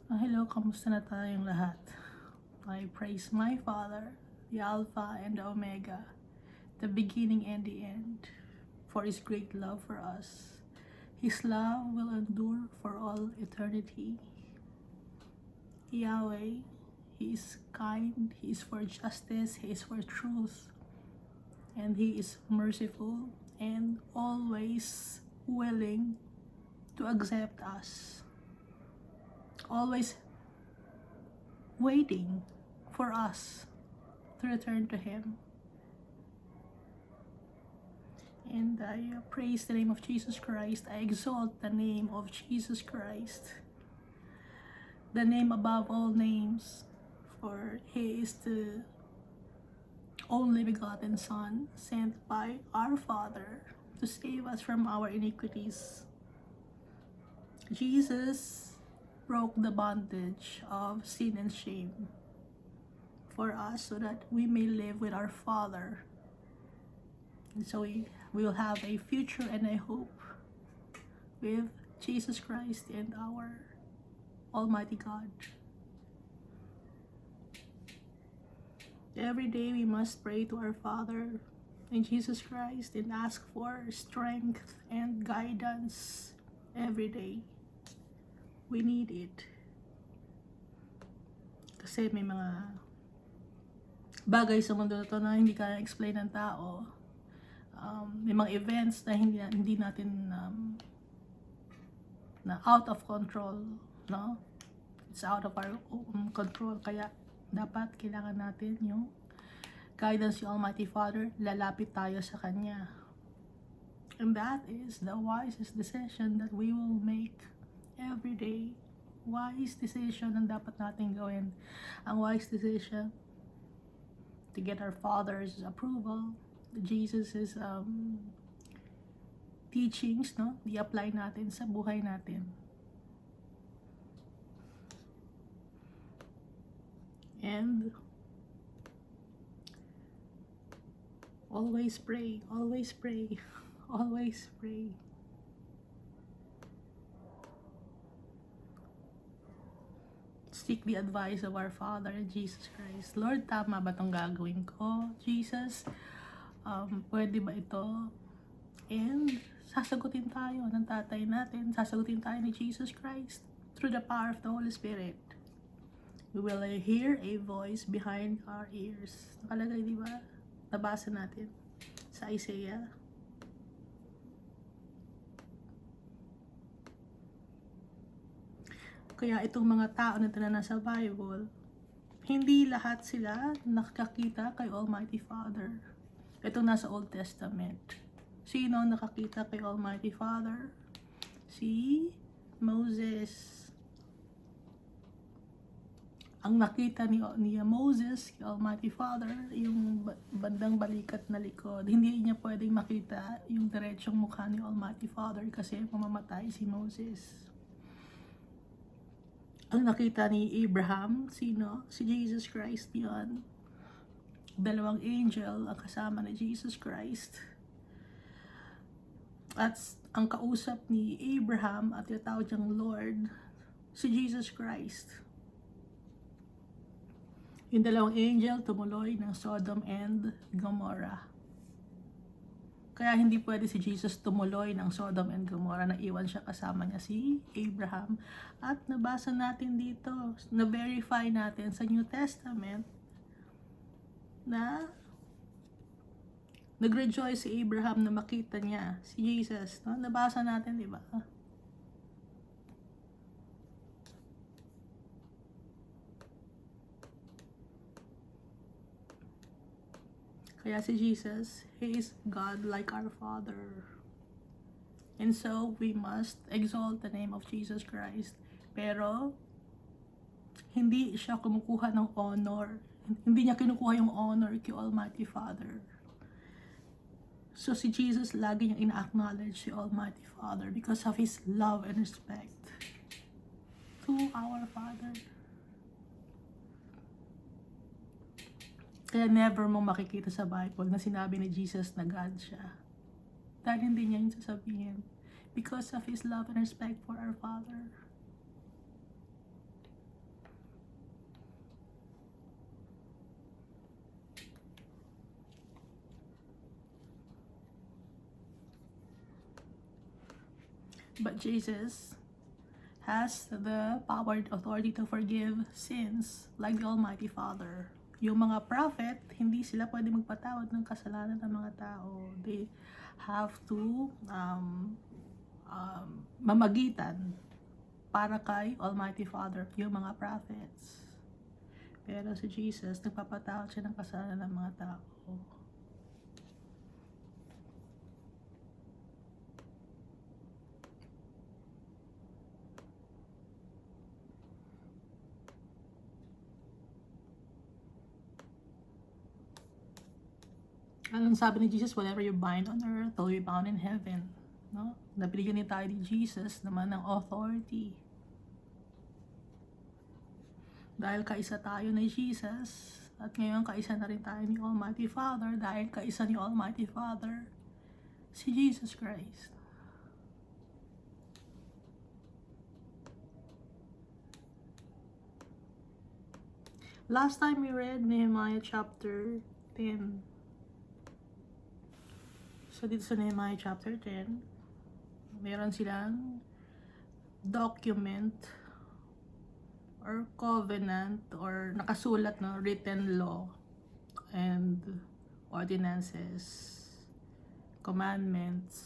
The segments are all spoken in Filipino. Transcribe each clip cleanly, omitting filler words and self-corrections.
Hello, kamusta na tayong lahat? I praise my Father, the Alpha and the Omega, the beginning and the end, for His great love for us. His love will endure for all eternity. Yahweh, He is kind, He is for justice, He is for truth, and He is merciful and always willing to accept us. Always waiting for us to return to Him. And I praise the name of Jesus Christ. I exalt the name of Jesus Christ, the name above all names, for He is the only begotten Son sent by our Father to save us from our iniquities. Jesus broke the bondage of sin and shame for us so that we may live with our Father. And so we will have a future and a hope with Jesus Christ and our Almighty God. Every day we must pray to our Father in Jesus Christ and ask for strength and guidance every day. We need it. Kasi may mga bagay sa mundo na to na hindi kaya explain ng tao. May mga events na hindi natin na out of control, no? It's out of our control, kaya dapat kailangan natin yung guidance ng Almighty Father, lalapit tayo sa Kanya. And that is the wisest decision that we will make every day. Wise decision ang dapat natin gawin. Ang wise decision to get our Father's approval, Jesus' teachings, no? I-apply natin sa buhay natin. And always pray, always pray, always pray. Seek the advice of our Father, Jesus Christ. Lord, tama ba itong gagawin ko? Jesus, pwede ba ito? And sasagutin tayo ng tatay natin, sasagutin tayo ni Jesus Christ through the power of the Holy Spirit. We will hear a voice behind our ears. Nakalagay, di ba? Nabasa natin sa Isaiah. Kaya itong mga tao na nasa Bible, hindi lahat sila nakakita kay Almighty Father. Itong nasa Old Testament. Sino nakakita kay Almighty Father? Si Moses. Ang nakita ni Moses, kay Almighty Father, yung bandang balikat na likod. Hindi niya pwedeng makita yung diretsong mukha ni Almighty Father kasi mamamatay si Moses. Ang nakita ni Abraham, sino? Si Jesus Christ yun. Dalawang angel ang kasama ni Jesus Christ. At ang kausap ni Abraham at tinatawag niyang Lord, si Jesus Christ. Yung dalawang angel tumuloy ng Sodom and Gomorrah. Kaya hindi pwede si Jesus tumuloy ng Sodom and Gomorrah, na iwan siya, kasama niya si Abraham. At nabasa natin dito, na-verify natin sa New Testament na nag-rejoice si Abraham na makita niya si Jesus. No? Nabasa natin, di ba? Kaya si Jesus, He is God like our Father. And so, we must exalt the name of Jesus Christ. Pero, hindi siya kumukuha ng honor. Hindi niya kinukuha yung honor kay Almighty Father. So, si Jesus lagi niyang ina-acknowledge si Almighty Father because of His love and respect to our Father. Kaya never mong makikita sa Bible na sinabi ni Jesus na God siya. Dahil hindi niya yung sasabihin. Because of His love and respect for our Father. But Jesus has the power and authority to forgive sins like the Almighty Father. Yung mga prophet, hindi sila pwede magpatawad ng kasalanan ng mga tao. They have to mamagitan para kay Almighty Father, yung mga prophets. Pero si Jesus, nagpapatawad siya ng kasalanan ng mga tao. Anong sabi ni Jesus? Whatever you bind on earth will be bound in heaven. No? Nabigyan ni tayo ni Jesus naman ng authority. Dahil kaisa tayo ni Jesus, at ngayon kaisa na rin tayo ni Almighty Father, dahil kaisa ni Almighty Father, si Jesus Christ. Last time we read Nehemiah chapter 10. So dito sa Nehemiah chapter 10, meron silang document or covenant or nakasulat na written law and ordinances, commandments,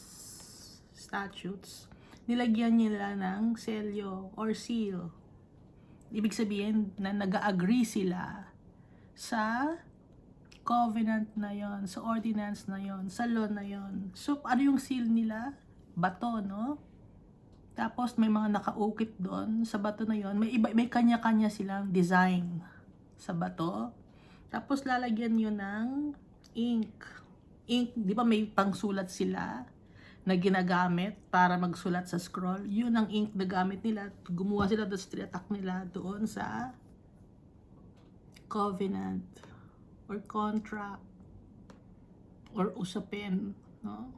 statutes. Nilagyan nila ng selyo or seal. Ibig sabihin na nag-agree sila sa covenant na yon, sa ordinance na yon, sa law na yon. So, ano yung seal nila? Bato, no? Tapos, may mga nakaukit doon sa bato na yon. May kanya-kanya silang design sa bato. Tapos, lalagyan yun ng ink. Ink, di ba may pangsulat sila na ginagamit para magsulat sa scroll? Yun ang ink na gamit nila. Gumawa sila doon, tinatak nila doon sa covenant or contract or usapin, no?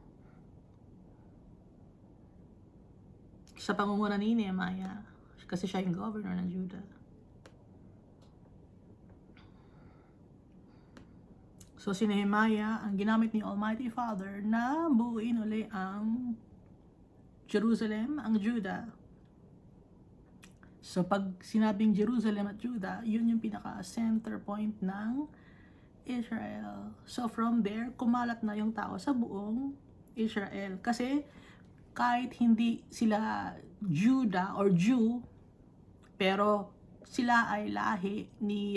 Sa pangunguna ni Nehemiah, kasi siya yung governor ng Judah. So si Nehemiah, ang ginamit ni Almighty Father na buuin uli ang Jerusalem, ang Judah. So pag sinabing Jerusalem at Judah, yun yung pinaka center point ng Israel. So from there, kumalat na yung tao sa buong Israel. Kasi kahit hindi sila Judah or Jew, pero sila ay lahi ni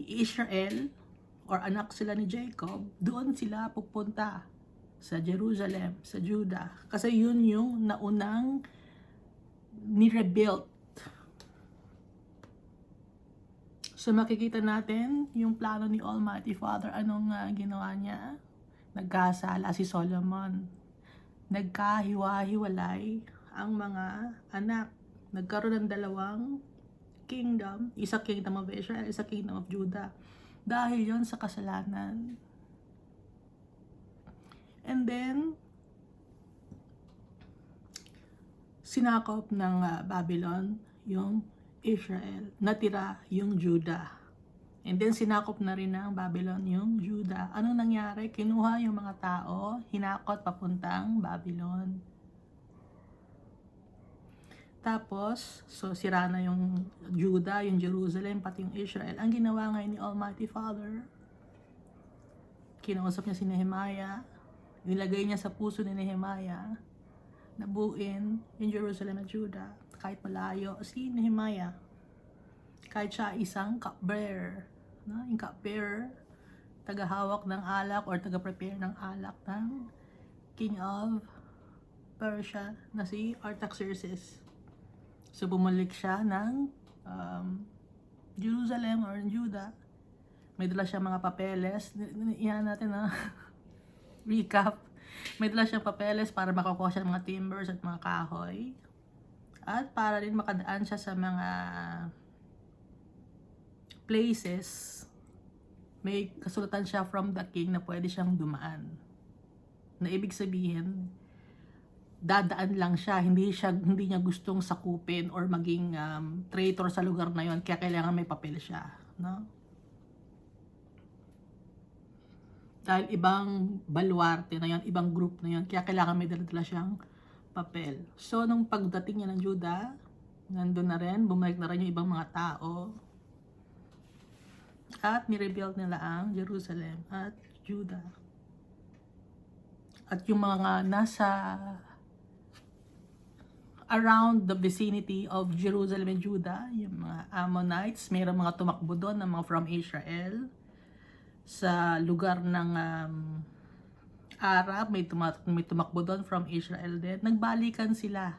Israel or anak sila ni Jacob, doon sila pupunta sa Jerusalem, sa Judah. Kasi yun yung naunang ni-rebuilt. So makikita natin yung plano ni Almighty Father. Anong ginawa niya? Nagkasala si Solomon. Nagkahiwa-hiwalay ang mga anak. Nagkaroon ng dalawang kingdom. Isa kingdom of Israel, isa kingdom of Judah. Dahil yon sa kasalanan. And then, sinakop ng Babylon yung Israel. Natira yung Judah. And then sinakop na rin ng Babylon yung Judah. Anong nangyari? Kinuha yung mga tao, hinakot papuntang Babylon. Tapos, so sira na yung Judah, yung Jerusalem, pati yung Israel. Ang ginawa ngayon ni Almighty Father, kinausap niya si Nehemiah, nilagay niya sa puso ni Nehemiah, nabuin yung Jerusalem at Judah. Kahit malayo si Nehemiah, kahit siya isang cupbearer, no? Yung cupbearer, tagahawak ng alak or taga-prepare ng alak ng King of Persia na si Artaxerxes. So bumalik siya ng Jerusalem or Judah. May dala siya mga papeles. Yan natin na recap. May dala siyang papeles para makakuha siya ng mga timbers at mga kahoy. At para rin makadaan siya sa mga places, may kasulatan siya from the king na pwede siyang dumaan. Na ibig sabihin, dadaan lang siya, hindi niya gustong sakupin or maging traitor sa lugar na yon, kaya kailangan may papel siya, no? Dahil ibang baluarte na yan, ibang group na yan, kaya kailangan may dala-dala siyang papel. So, nung pagdating niya ng Juda, nandun na rin, bumalik na rin yung ibang mga tao. At nirebuild nila ang Jerusalem at Juda. At yung mga nasa around the vicinity of Jerusalem and Judah, yung mga Ammonites, mayroong mga tumakbo doon, ng mga from Israel. Sa lugar ng Arab, may tumakbo doon from Israel din. Nagbalikan sila.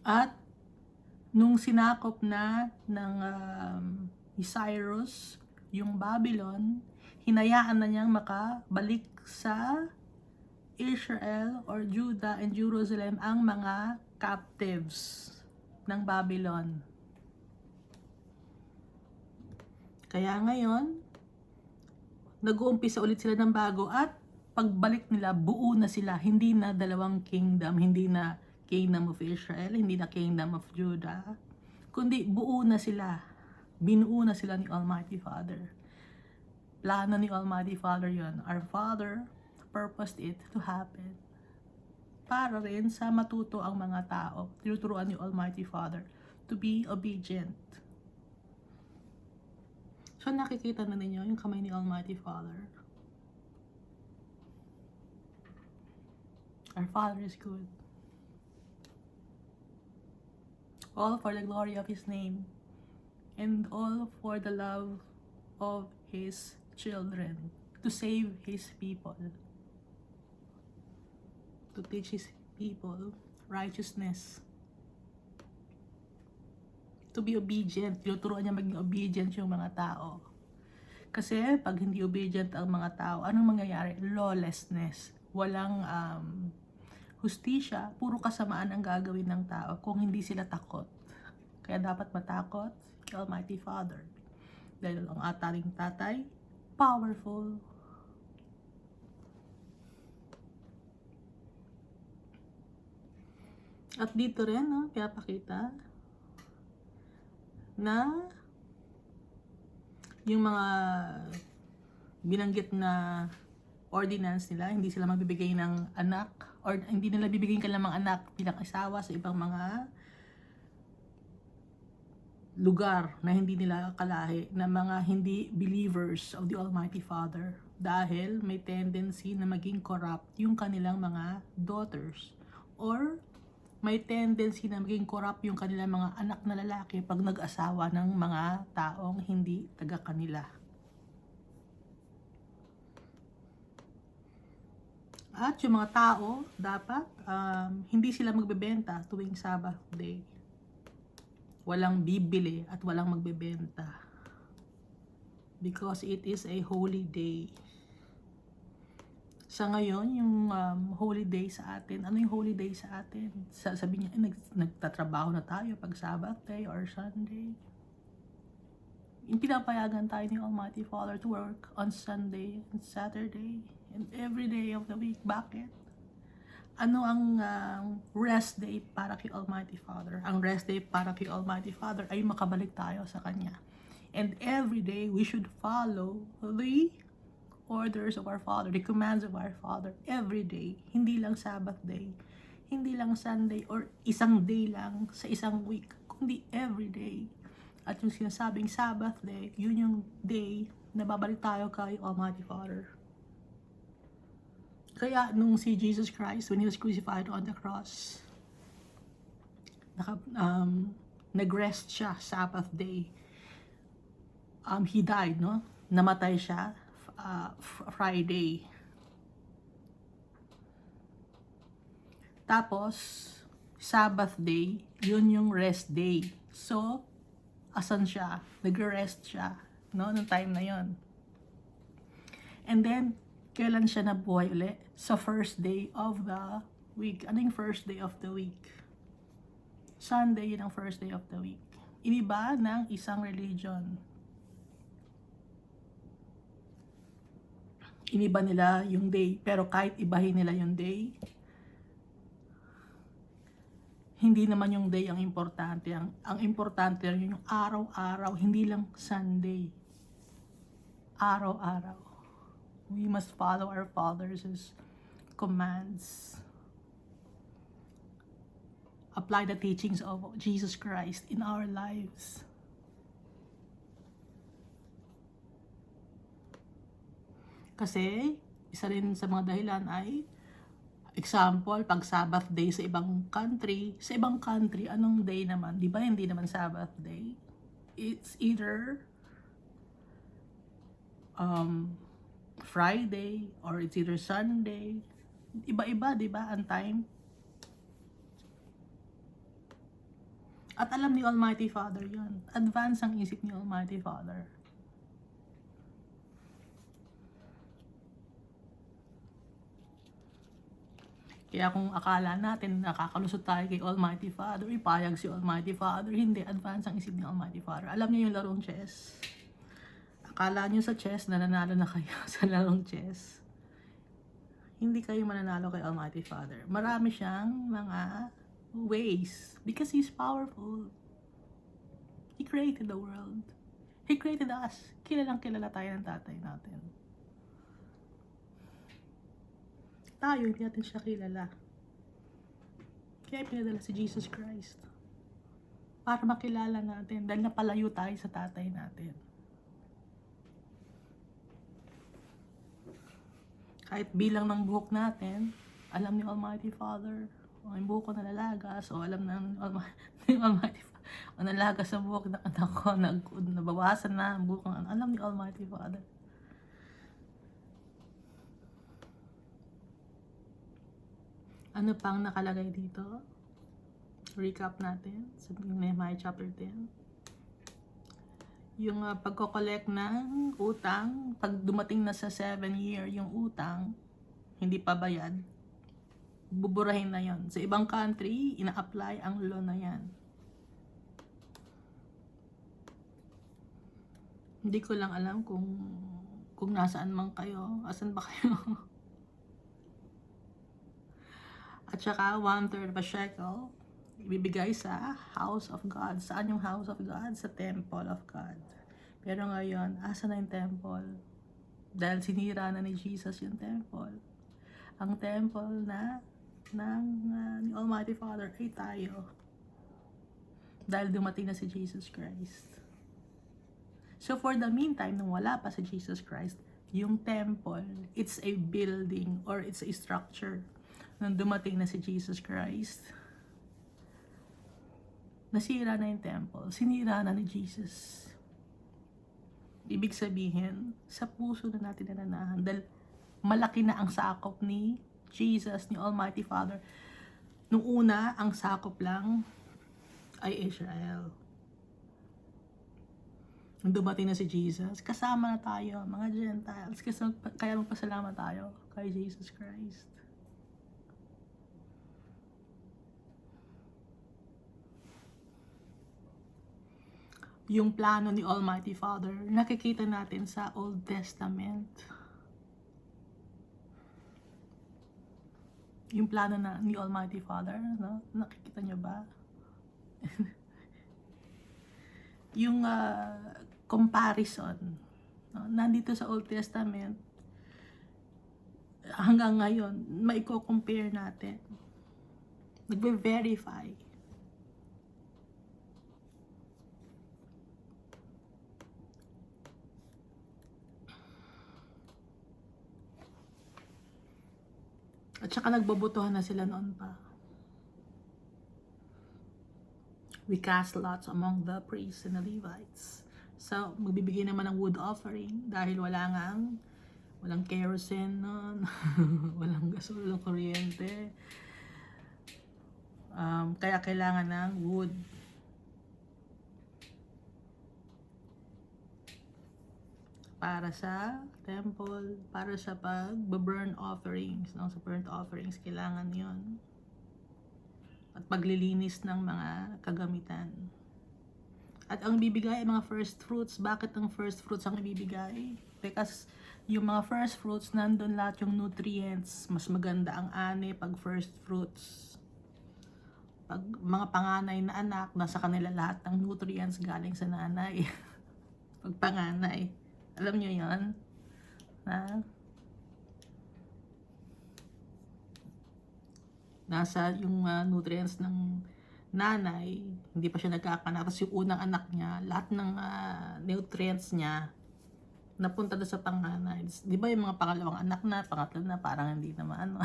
At nung sinakop na ng ni Cyrus yung Babylon, hinayaan na niyang makabalik sa Israel or Judah and Jerusalem ang mga captives ng Babylon. Kaya ngayon, nag-uumpisa ulit sila ng bago at pagbalik nila, buo na sila. Hindi na dalawang kingdom, hindi na kingdom of Israel, hindi na kingdom of Judah, kundi buo na sila. Binuo na sila ni Almighty Father. Plano ni Almighty Father yon. Our Father purposed it to happen. Para rin sa matuto ang mga tao. Tinuturuan ni Almighty Father to be obedient. So nakikita na ninyo yung kamay ni Almighty Father. Our Father is good. All for the glory of His name. And all for the love of His children. To save His people. To teach His people righteousness. To be obedient. Tinuturuan niya maging obedient yung mga tao. Kasi pag hindi obedient ang mga tao, anong mangyayari? Lawlessness. Walang hustisya. Puro kasamaan ang gagawin ng tao kung hindi sila takot. Kaya dapat matakot kay Almighty Father. Dahil ang ataling tatay, powerful. At dito rin, pinapakita na yung mga binanggit na ordinance nila, hindi sila magbibigay ng anak or hindi nila bibigyan ka ng mga anak bilang asawa sa ibang mga lugar na hindi nila kalahi, na mga hindi believers of the Almighty Father, dahil may tendency na maging corrupt yung kanilang mga daughters, or may tendency na maging corrupt yung kanilang mga anak na lalaki pag nag-asawa ng mga taong hindi taga kanila. At yung mga tao, dapat hindi sila magbebenta tuwing Sabbath day. Walang bibili at walang magbebenta. Because it is a holy day. Sa ngayon, yung holy day sa atin, ano yung holy day sa atin? Sabi niya, nagtatrabaho na tayo pag Sabbath day or Sunday. Pinapayagan tayo ni Almighty Father to work on Sunday and Saturday and every day of the week. Bakit? Ano ang rest day para kay Almighty Father? Ang rest day para kay Almighty Father ay makabalik tayo sa Kanya. And every day, we should follow the orders of our Father, the commands of our Father, every day. Hindi lang Sabbath day, hindi lang Sunday, or isang day lang sa isang week, kundi every day. At yung sinasabing Sabbath day, yun yung day na babalik tayo kay Almighty Father. Kaya nung si Jesus Christ, when He was crucified on the cross, nag-rest siya Sabbath day. He died, no? Namatay siya Friday. Tapos Sabbath day, yun yung rest day. So, asan siya? Nag-rest siya, no? Nung time na yon. And then, kailan siya nabuhay ulit? Sa first day of the week. Ano yung first day of the week? Sunday, yun ang first day of the week. Iniba ng isang religion. Iniba nila yung day. Pero kahit ibahin nila yung day, hindi naman yung day ang importante. Ang importante yung araw-araw, hindi lang Sunday. Araw-araw. We must follow our Father's commands. Apply the teachings of Jesus Christ in our lives. Kasi, isa rin sa mga dahilan ay, example, pag Sabbath day sa ibang country, anong day naman? Di ba hindi naman Sabbath day? It's either Friday or it's either Sunday. Iba-iba, di ba, ang time? At alam ni Almighty Father yun. Advance ang isip ni Almighty Father. Kaya kung akala natin nakakalusot tayo kay Almighty Father, ipayag si Almighty Father, hindi, advance ang isip ni Almighty Father. Alam niyo yung larong chess? Akala niyo sa chess, nananalo na kayo sa larong chess. Hindi kayo mananalo kay Almighty Father. Marami siyang mga ways because He's powerful. He created the world. He created us. Kilalang kilala tayo ng tatay natin. Tayo, hindi natin siya kilala. Kaya pinadala si Jesus Christ. Para makilala natin dahil napalayo tayo sa tatay natin. Kahit bilang ng buhok natin, alam ni Almighty Father, o yung buhok ko nalalagas, o alam ng Almighty Father, o nalagas sa buhok na anak ko, nabawasan na ang buhok, alam ni Almighty Father. Ano pang nakalagay dito? Recap natin sa Nehemiah chapter 10. Yung pagko-collect ng utang, pag dumating na sa 7 year yung utang, hindi pa bayad, buburahin na yon. Sa ibang country, ina-apply ang law na yan. Hindi ko lang alam kung nasaan man kayo, asan ba kayo? At saka 1/3 of a shekel ibibigay sa house of God. Saan yung house of God? Sa temple of God. Pero ngayon, asa na yung temple? Dahil sinira na ni Jesus yung temple. Ang temple ni Almighty Father ay tayo. Dahil dumating na si Jesus Christ. So for the meantime, nung wala pa si Jesus Christ, yung temple, it's a building or it's a structure. Nung dumating na si Jesus Christ, nasira na yung temple, sinira na ni Jesus. Ibig sabihin, sa puso na natin nananahan, dahil malaki na ang sakop ni Jesus, ni Almighty Father. Nung una, ang sakop lang ay Israel. Nung dumating na si Jesus, kasama na tayo, mga Gentiles, kaya magpasalamat tayo kay Jesus Christ. Yung plano ni Almighty Father, nakikita natin sa Old Testament. Yung plano ni Almighty Father, no? Nakikita nyo ba? Yung comparison, no? Nandito sa Old Testament, hanggang ngayon, maiko-compare natin. Nagbe-verify. At saka nagbobotohan na sila noon pa. We cast lots among the priests and the Levites. So, magbibigay naman ng wood offering dahil walang kerosene noon, walang gasol, walang kuryente. Kaya kailangan ng wood. Para sa temple, para sa pag-burn offerings, no? Sa burnt offerings, kailangan yon. At paglilinis ng mga kagamitan. At ang bibigay ay mga first fruits. Bakit ang first fruits ang ibibigay? Because yung mga first fruits, nandun lahat yung nutrients. Mas maganda ang ani pag first fruits. Pag mga panganay na anak, nasa kanila lahat ng nutrients galing sa nanay. Pag panganay. Alam nyo yan? Na nasa yung nutrients ng nanay, hindi pa siya nagkakanak. Tapos yung unang anak niya, lahat ng nutrients niya napunta doon sa panganay. Di ba yung mga pangalawang anak na, pangatlo na, parang hindi naman ano.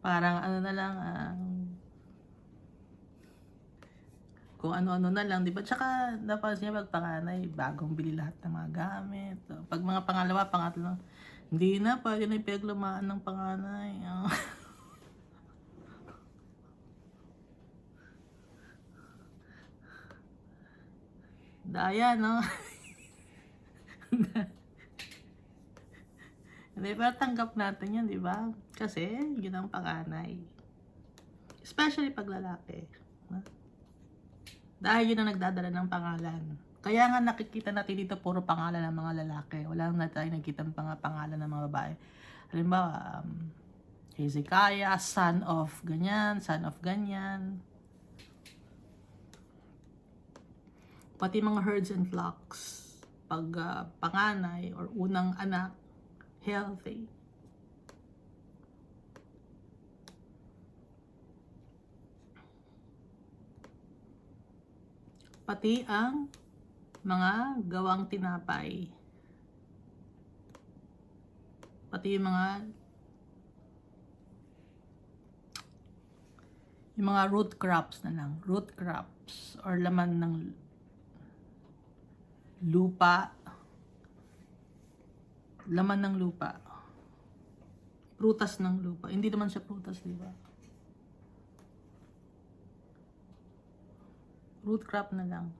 Parang ano na lang, kung ano-ano na lang, di ba? Tsaka napansin niya pag panganay, bagong bili lahat ng mga gamit. Pag mga pangalawa, pangatlo, hindi na, pwede na yung pinaglumaan ng panganay. Daya, no? Hindi, pero tanggap natin yan, di ba? Kasi, yun ang panganay. Especially pag lalaki. Dahil yun ang nagdadala ng pangalan. Kaya nga nakikita natin dito puro pangalan ng mga lalaki. Wala na tayo nakikita ng pangalan ng mga babae. Halimbawa, Hezekiah, son of ganyan, son of ganyan. Pati mga herds and flocks. Pag panganay or unang anak, healthy. Pati ang mga gawang tinapay. Pati yung mga root crops na lang. Root crops or laman ng lupa. Laman ng lupa. Prutas ng lupa. Hindi naman siya prutas, di ba? Root crop na lang.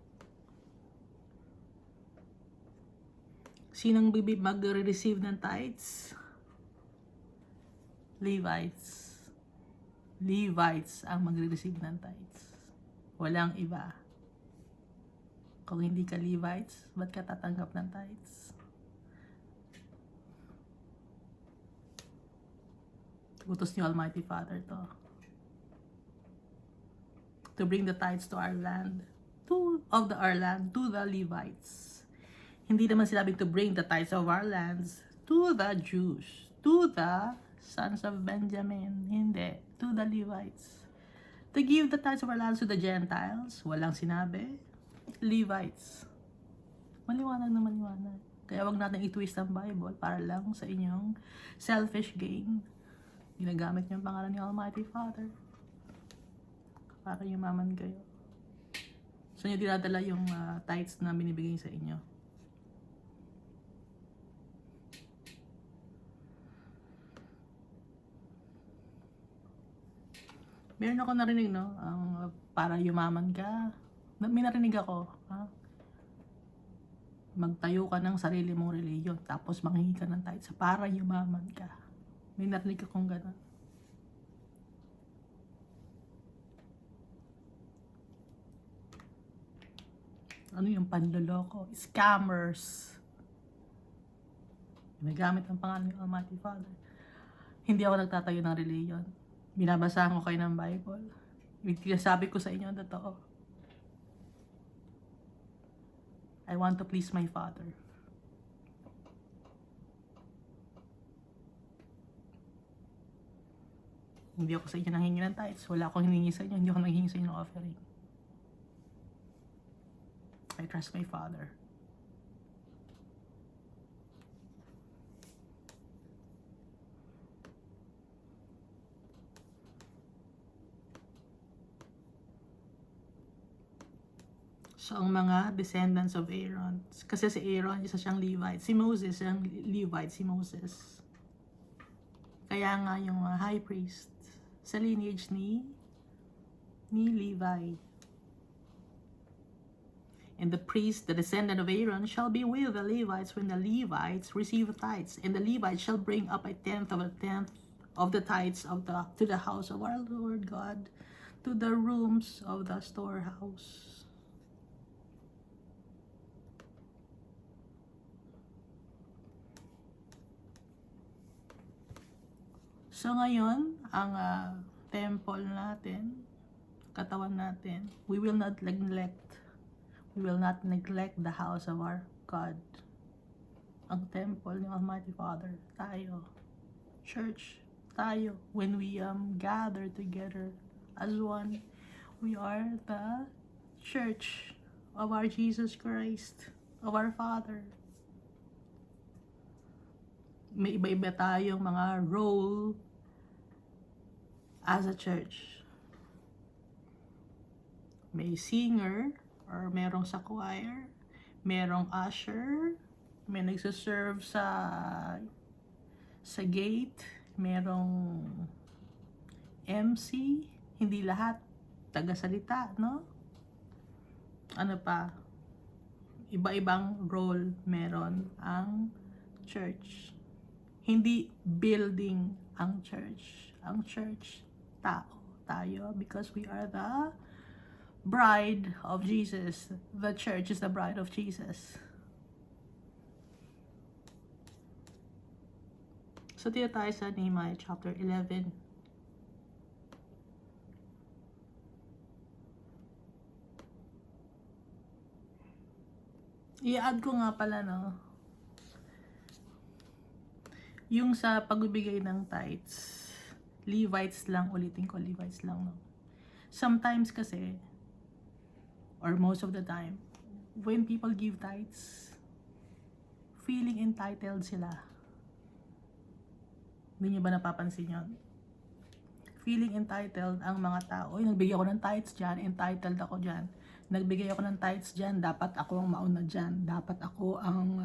Sinong mag-receive ng tithes? Levites. Levites ang mag-receive ng tithes. Walang iba. Kung hindi ka Levites, ba't ka tatanggap ng tithes? Utos ni Almighty Father to bring the tithes to our land, of our land, to the Levites. Hindi naman sinabi to bring the tithes of our lands to the Jews, to the sons of Benjamin. Hindi, to the Levites. To give the tithes of our lands to the Gentiles. Walang sinabi. Levites. Maliwanag na maliwanag. Kaya wag natin i-twist ang Bible para lang sa inyong selfish gain. Ginagamit niyo ang pangalan ni Almighty Father para yumaman kayo. So niyo dinadala yung tithes na binibigay sa inyo. Meron ako narinig, no? Para yumaman ka. May narinig ako, ha? Magtayo ka ng sarili mong reliyon, tapos manghingi ka ng tithes para yumaman ka. May narinig akong gano'n. Ano yung panloloko? Scammers. Nagamit ang pangalan ng Almighty Father. Hindi ako nagtatayo ng reliyon. Binabasahan ko kayo ng Bible. Sabi ko sa inyo ang totoo. I want to please my Father. Hindi ako sa inyo nanghingi ng tithes. Wala akong hiningi sa inyo. Hindi ako nanghingi sa inyo ng offering. I trust my Father. So, ang mga descendants of Aaron, kasi si Aaron, isa siyang Levite. Si Moses, siyang Levite, si Moses. Kaya nga yung high priest, sa lineage ni Levi. And the priest, the descendant of Aaron, shall be with the Levites when the Levites receive tithes. And the Levites shall bring up a tenth of the tithes to the house of our Lord God, to the rooms of the storehouse. So ngayon, ang temple natin, katawan natin, we will not neglect the house of our God. Ang temple ng Almighty Father, tayo. church tayo. When we gather together as one, we are the church of our Jesus Christ, of our Father. May iba-iba tayong mga role as a church. May singer, or merong sa choir, merong usher, may nagsaserve sa gate, merong MC, hindi lahat tagasalita, no? Ano pa? Iba-ibang role meron ang church. Hindi building ang church. Ang church, tao, tayo, because we are the bride of Jesus. The church is the bride of Jesus. So, dito tayo sa Nehemiah chapter 11. I-add ko nga pala, no? Yung sa pagbibigay ng tithes, Levites lang, ulitin ko, Levites lang, no? Sometimes kasi, or most of the time, when people give tithes, feeling entitled sila. Hindi nyo ba napapansin yun? Feeling entitled ang mga tao. Oy, nagbigay ako ng tithes dyan, entitled ako dyan. Nagbigay ako ng tithes dyan, dapat ako ang mauna dyan. Dapat ako ang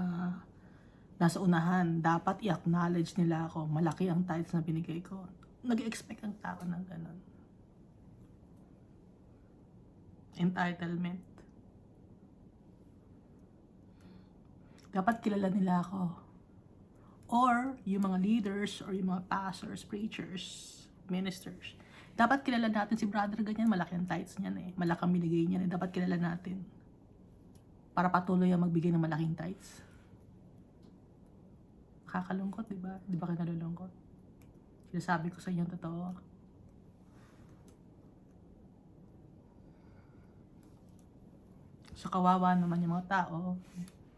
nasa unahan. Dapat i-acknowledge nila ako. Malaki ang tithes na binigay ko. Nag-expect ang tao ng ganun. Entitlement. Dapat kilala nila ako. Or, yung mga leaders, or yung mga pastors, preachers, ministers. Dapat kilala natin si brother ganyan, malaki ang tithes niyan eh. Malakang binigay niyan eh. Dapat kilala natin. Para patuloy ang magbigay ng malaking tithes. Kakalungkot, di ba? Di ba kayo nalulungkot? Sinasabi ko sa inyo totoo. So, kawawa naman yung mga tao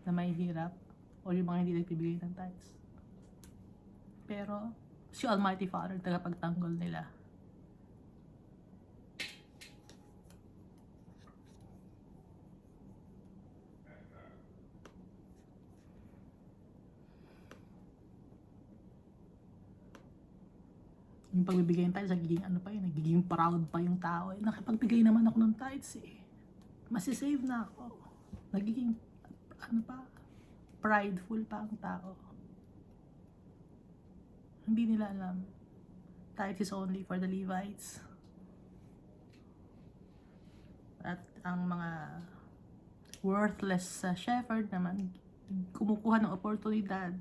na may hirap o yung mga hindi nagbibigay ng tithes. Pero, si Almighty Father, tagapagtanggol nila. Yung pagbibigay ng tithes, nagiging ano pa yun, nagiging proud pa yung tao. Eh, nakipagbigay naman ako ng tithes eh. Masisave na ako. Nagiging, ano pa, prideful pa ang tao. Hindi nila alam. Tithes is only for the Levites. At ang mga worthless shepherd naman, kumukuha ng oportunidad.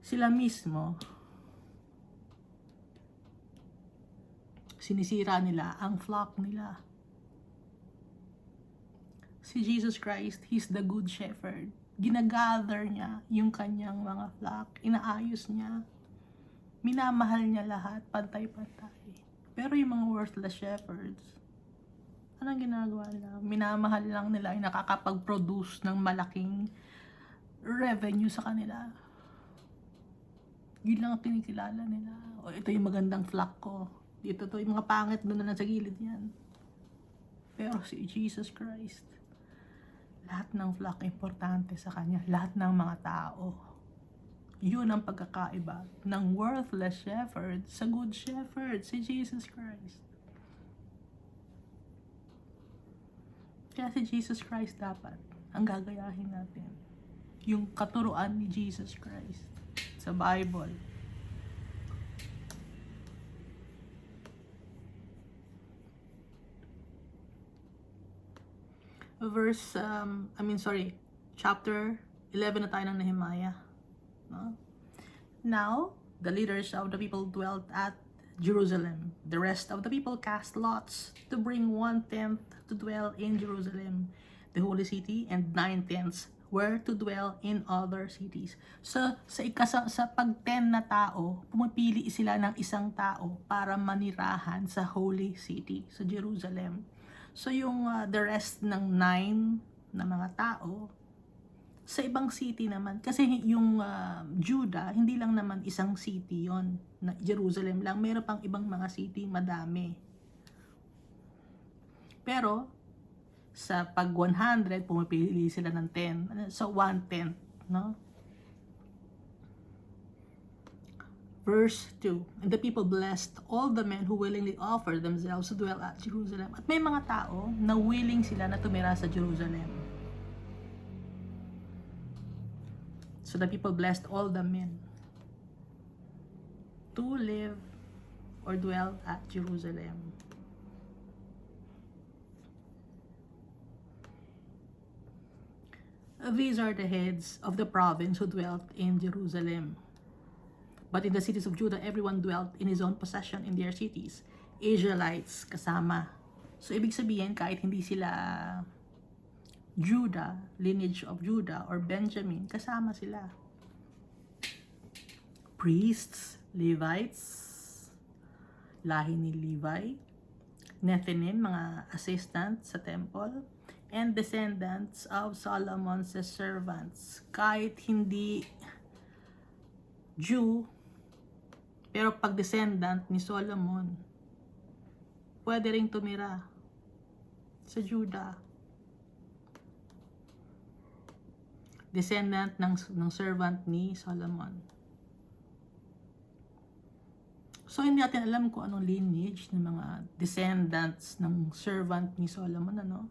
Sila mismo, sinisira nila ang flock nila. Si Jesus Christ, He's the good shepherd. Ginagather niya yung kanyang mga flock. Inaayos niya. Minamahal niya lahat, pantay-pantay. Pero yung mga worthless shepherds, anong ginagawa nila? Minamahal lang nila yung nakakapag-produce ng malaking revenue sa kanila. Yun lang ang kinikilala nila. O ito yung magandang flock ko. Dito to, yung mga pangit doon na sa gilid yan. Pero si Jesus Christ, lahat ng flock importante sa kanya. Lahat ng mga tao. Yun ang pagkakaiba ng worthless shepherd sa good shepherd, si Jesus Christ. Kaya si Jesus Christ dapat ang gagayahin natin. Yung katuruan ni Jesus Christ sa Bible. Chapter 11 na tayo ng Nehemiah. No? Now, the leaders of the people dwelt at Jerusalem. The rest of the people cast lots to bring 1/10 to dwell in Jerusalem, the holy city, and 9/10 were to dwell in other cities. So, sa pag-10 na tao, pumipili sila ng isang tao para manirahan sa holy city, sa Jerusalem. So, yung the rest ng 9 na mga tao, sa ibang city naman. Kasi yung Judah, hindi lang naman isang city yon na Jerusalem lang. Meron pang ibang mga city, madami. Pero, sa pag 100, pumipili sila ng 10. So, 1/10, no? Verse 2, and the people blessed all the men who willingly offered themselves to dwell at Jerusalem. At may mga tao na willing sila na tumira sa Jerusalem. So the people blessed all the men to live or dwell at Jerusalem. These are the heads of the province who dwelt in Jerusalem. But in the cities of Judah, everyone dwelt in his own possession in their cities. Israelites kasama. So, ibig sabihin, kahit hindi sila Judah, lineage of Judah, or Benjamin, kasama sila. Priests, Levites, lahi ni Levi, Nethinim, mga assistant sa temple, and descendants of Solomon's servants. Kahit hindi Jew, pero pag descendant ni Solomon, pwede ring tumira sa Judah. Descendant ng servant ni Solomon. So, hindi natin alam kung anong lineage ng mga descendants ng servant ni Solomon, ano?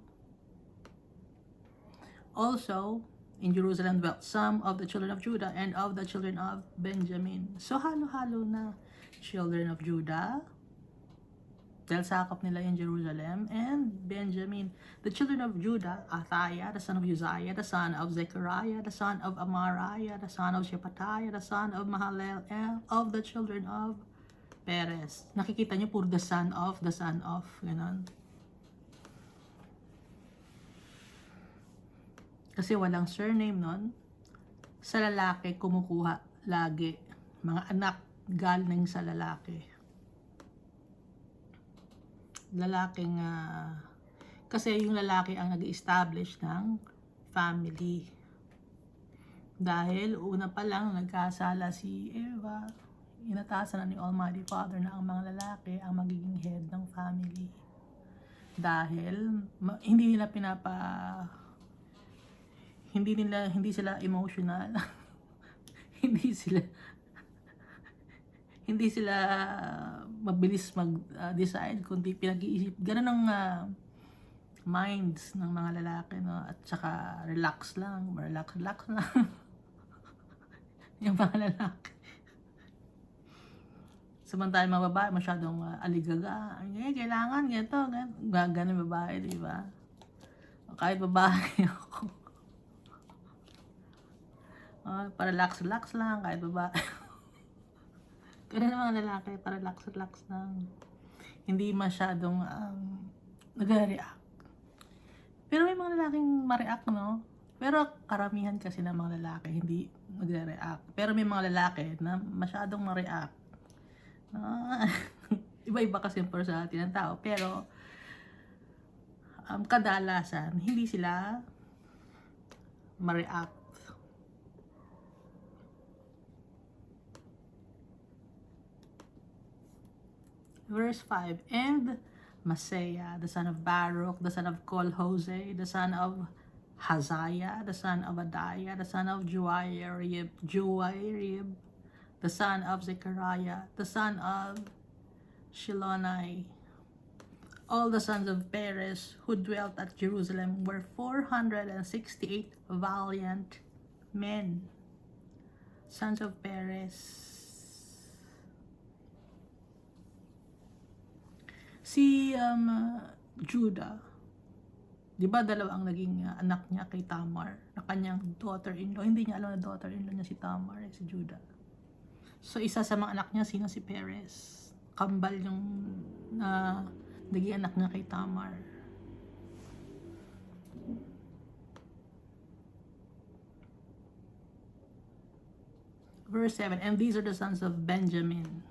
Also, in Jerusalem dwelt some of the children of Judah and of the children of Benjamin. So, halo-halo na children of Judah, dahil sakop nila in Jerusalem, and Benjamin. The children of Judah, Athaiah, the son of Uzziah, the son of Zechariah, the son of Amariah, the son of Shephatiah, the son of Mahalel, and of the children of Perez. Nakikita niyo, puro the son of, ganon. Kasi walang surname nun. Sa lalaki, kumukuha lagi. Mga anak galing sa lalaki. Lalaking, kasi yung lalaki ang nag-establish ng family. Dahil una pa lang nagkasala si Eva, inatasan na ni Almighty Father na ang mga lalaki ang magiging head ng family. Dahil hindi sila emotional. hindi sila mabilis mag-decide, kundi pinag-iisip. Ganun ang minds ng mga lalaki, no? At saka relax lang. Yung mga lalaki. Samantalang mga babae, masyadong aligaga. Kailangan, ganito. Ganun babae, di ba? Kahit babae ako. Para relax lang, kahit babae. Ganun ang mga lalaki, para relax lang. Hindi masyadong nag-react. Pero may mga lalaking ma-react, no? Pero karamihan kasi ng mga lalaki hindi nagre-react. Pero may mga lalaki na masyadong ma-react. Iba-iba kasi yung personality ng tao. Pero kadalasan, hindi sila ma-react. Verse 5, and Maaseiah, the son of Baruch, the son of Kol-Hoseh, the son of Haziah, the son of Adaiah, the son of Joarib, the son of Zechariah, the son of Shilonai. All the sons of Perez who dwelt at Jerusalem were 468 valiant men. Sons of Perez. Si Judah, di ba dalawang naging anak niya kay Tamar, na kanyang daughter-in-law. Hindi niya alam na daughter-in-law niya si Tamar, si Judah. So isa sa mga anak niya, sino? Si Perez. Kambal yung naging anak niya kay Tamar. Verse 7, and these are the sons of Benjamin.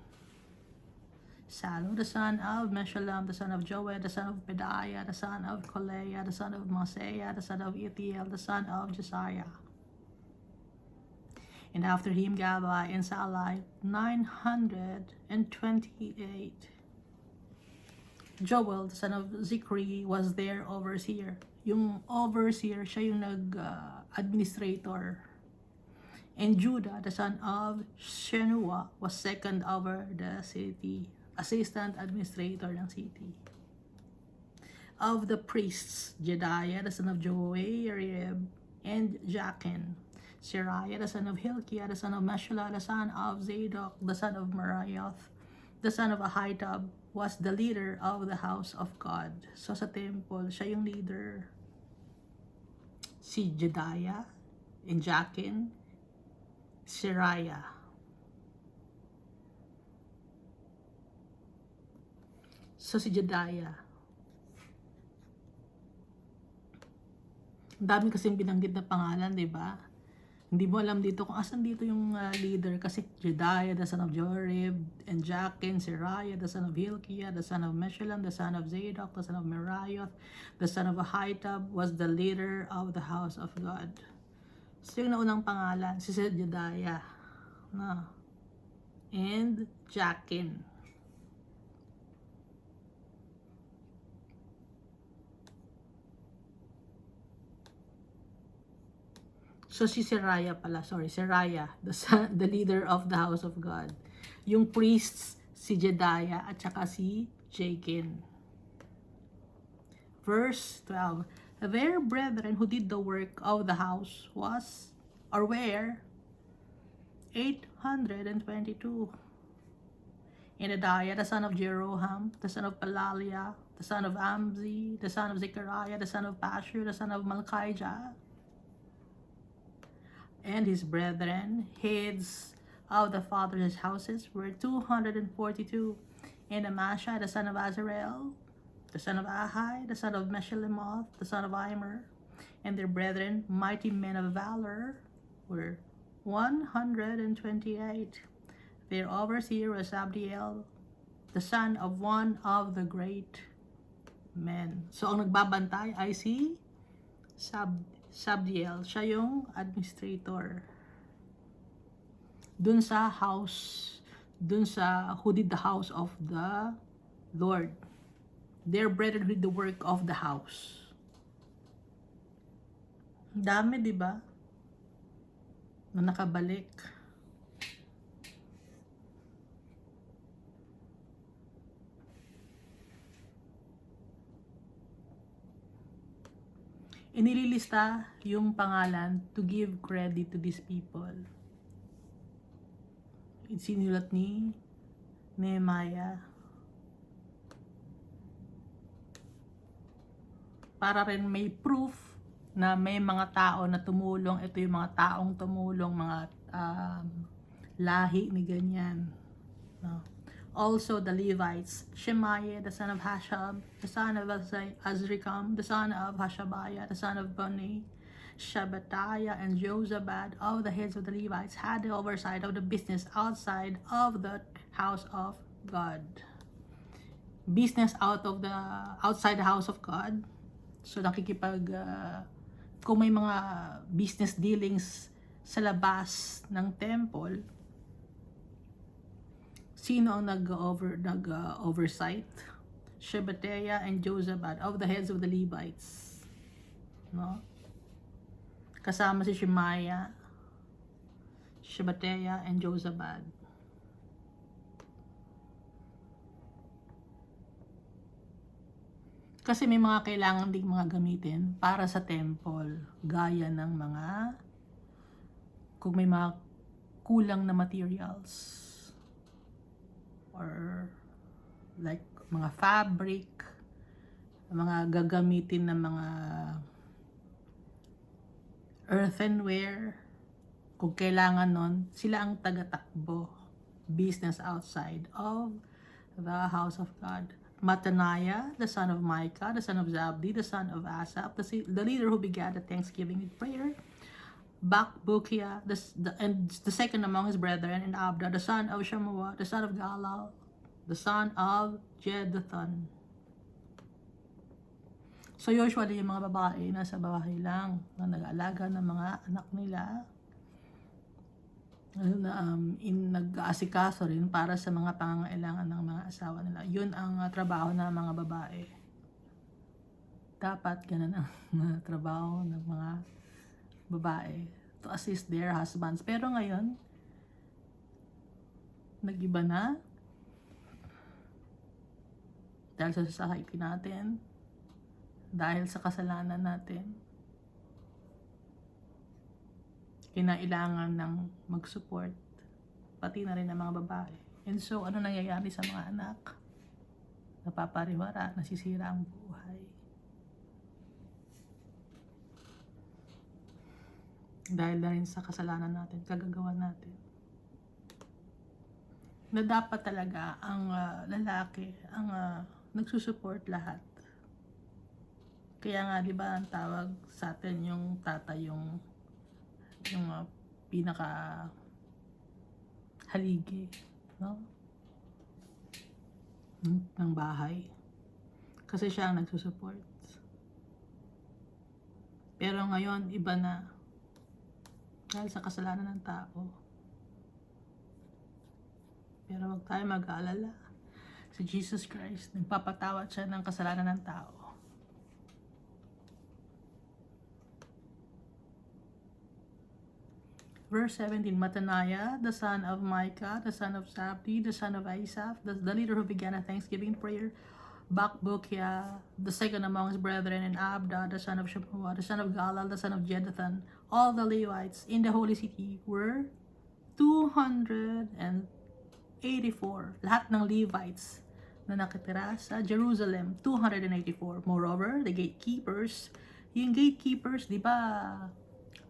Salu, the son of Meshullam, the son of Joed, the son of Pedaiah, the son of Koleah, the son of Maaseiah, the son of Ithiel, the son of Josiah. and after him Gabbai and Salai, 928. Joel, the son of Zikri, was their overseer. Yung overseer, siya yung administrator. And Judah, the son of Shenua, was second over the city, assistant administrator ng city. Of the priests, Jedaiah, the son of Joarib, and Jachin. Seraiah, the son of Hilkiah, the son of Meshullah, the son of Zadok, the son of Meraioth, the son of Ahitub, was the leader of the house of God. So sa temple, siya yung leader. Si Jedaiah, and Jachin, Seraiah. So si Jedaiah. Ang dami kasing binanggit na pangalan, di ba? Hindi mo alam dito kung asan dito yung leader kasi Jedaiah, the son of Joarib, and Jachin, Seraiah, the son of Hilkiah, the son of Meshullam, the son of Zadok, the son of Meraioth, the son of Ahitub, was the leader of the house of God. So yung naunang pangalan, si Jedaiah, and Jachin. So si Seraiah, the leader of the house of God. Yung priests, si Jedaiah at saka si Jachin. Verse 12. Their brethren who did the work of the house were 822. And Adaiah, the son of Jeroham, the son of Pelaliah, the son of Amzi, the son of Zechariah, the son of Pashur, the son of Malchijah, and his brethren, heads of the fathers' houses, were 242. And Amashai, the son of Azarel, the son of Ahai, the son of Meshillemoth, the son of Immer, and their brethren, mighty men of valor, were 128. Their overseer was Abdiel, the son of one of the great men. So ang nagbabantay ay si Sabdiel. Siya yung administrator dun sa house, dun sa who did the house of the Lord. Their brethren who did the work of the house. Dami, di ba? Na nakabalik. Inililista yung pangalan to give credit to these people. Sinulat ni Nehemiah para rin may proof na may mga tao na tumulong. Ito yung mga taong tumulong, mga lahi ni ganyan, no? Also the Levites, Shemaiah, the son of Hashab, the son of Azrikam, the son of Hashabiah, the son of Bani, Shabbatiah, and Jozabad, all the heads of the Levites, had the oversight of the business outside of the house of God. Business outside the house of God. So kung may mga business dealings sa labas ng temple, sino ang nag-oversight? Shabbatiah and Jozabad, of the heads of the Levites, no? Kasama si Shemaiah, Shabbatiah, and Jozabad. Kasi may mga kailangan ding mga gamitin para sa temple, gaya ng mga, kung may mga kulang na materials, or like mga fabric, mga gagamitin ng mga earthenware, kung kailangan nun, sila ang tagatakbo, business outside of the house of God. Mattaniah, the son of Micah, the son of Zabdi, the son of Asaph, the leader who began the thanksgiving with prayer. Bakbukia, the second among his brethren, and Abda, the son of Shammua, the son of Galal, the son of Jeduthun. So usually yung mga babae nasa bahay lang na nag-aalaga ng mga anak nila, nag-aasikaso rin para sa mga pangangailangan ng mga asawa nila. Yun ang trabaho ng mga babae. Dapat ganun ang trabaho ng mga babae, to assist their husbands. Pero ngayon, nag-iba na dahil sa society natin, dahil sa kasalanan natin. Kinailangan ng mag-support, pati na rin ng mga babae. And so, ano nangyayari sa mga anak? Napapariwara, nasisira ang buhay. Dahil na rin sa kasalanan natin, kagagawa natin. Na dapat talaga ang lalaki ang nagsusupport lahat. Kaya nga, di ba, ang tawag sa atin yung tatay, yung pinaka haligi, no? Ng bahay. Kasi siya ang nagsusupport. Pero ngayon, iba na. Dahil sa kasalanan ng tao. Pero wag tayo mag-aalala. Si Jesus Christ, nagpapatawad siya ng kasalanan ng tao. Verse 17, Mataniah, the son of Micah, the son of Zabdi, the son of Asaph, the leader who began a thanksgiving prayer, Bakbukia, the second among his brethren, and Abda, the son of Shammua, the son of Galal, the son of Jeduthun, all the Levites in the holy city were 284. Lahat ng Levites na nakitira sa Jerusalem, 284. Moreover, the gatekeepers, yung gatekeepers, di ba,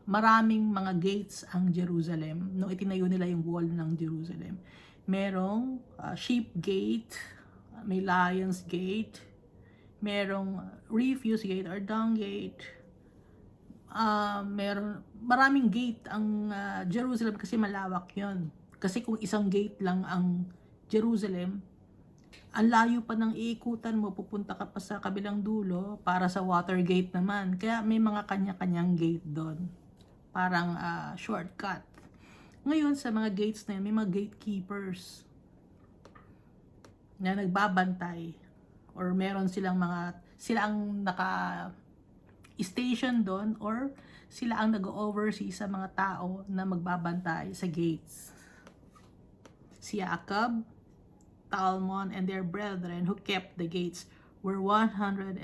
maraming mga gates ang Jerusalem. Nung itinayo nila yung wall ng Jerusalem, merong sheep gate, may lion's gate, merong refuse gate or dung gate, meron maraming gate ang Jerusalem kasi malawak yon. Kasi kung isang gate lang ang Jerusalem, ang layo pa ng iikutan mo, pupunta ka pa sa kabilang dulo para sa water gate naman. Kaya may mga kanya-kanyang gate doon. Parang shortcut. Ngayon, sa mga gates na yun, may mga gatekeepers na nagbabantay or meron silang sila ang naka-station doon or sila ang nag-oversee sa mga tao na magbabantay sa gates. Si Jacob, Talmon, and their brethren who kept the gates were 172.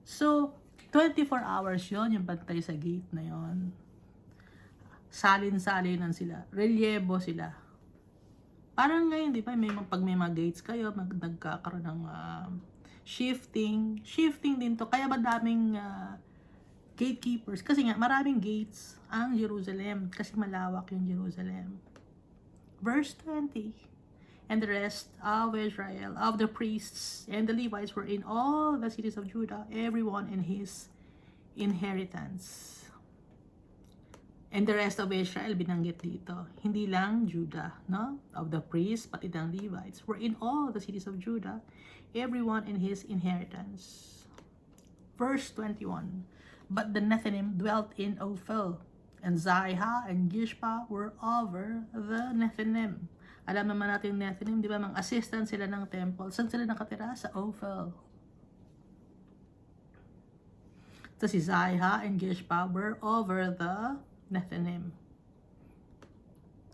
So, 24 hours yon yung bantay sa gate na yon. Salin-salinan sila. Relyebo sila. Parang ngayon, di ba, pag may mga gates kayo, nagkakaroon ng shifting. Shifting din to. Kaya ba daming gatekeepers? Kasi nga, maraming gates ang Jerusalem. Kasi malawak yung Jerusalem. Verse 20. And the rest of Israel, of the priests and the Levites were in all the cities of Judah, everyone in his inheritance. And the rest of Israel, binanggit dito. Hindi lang Judah, no? Of the priests, pati ng Levites, were in all the cities of Judah, everyone in his inheritance. Verse 21. But the Nethinim dwelt in Ophel, and Zihah and Gishpa were over the Nethinim. Alam naman natin yung Nethinim, di ba? Mga assistant sila ng temple. Saan sila nakatira? Sa Ophel. So si Zihah and Gishpa were over the Nethinim.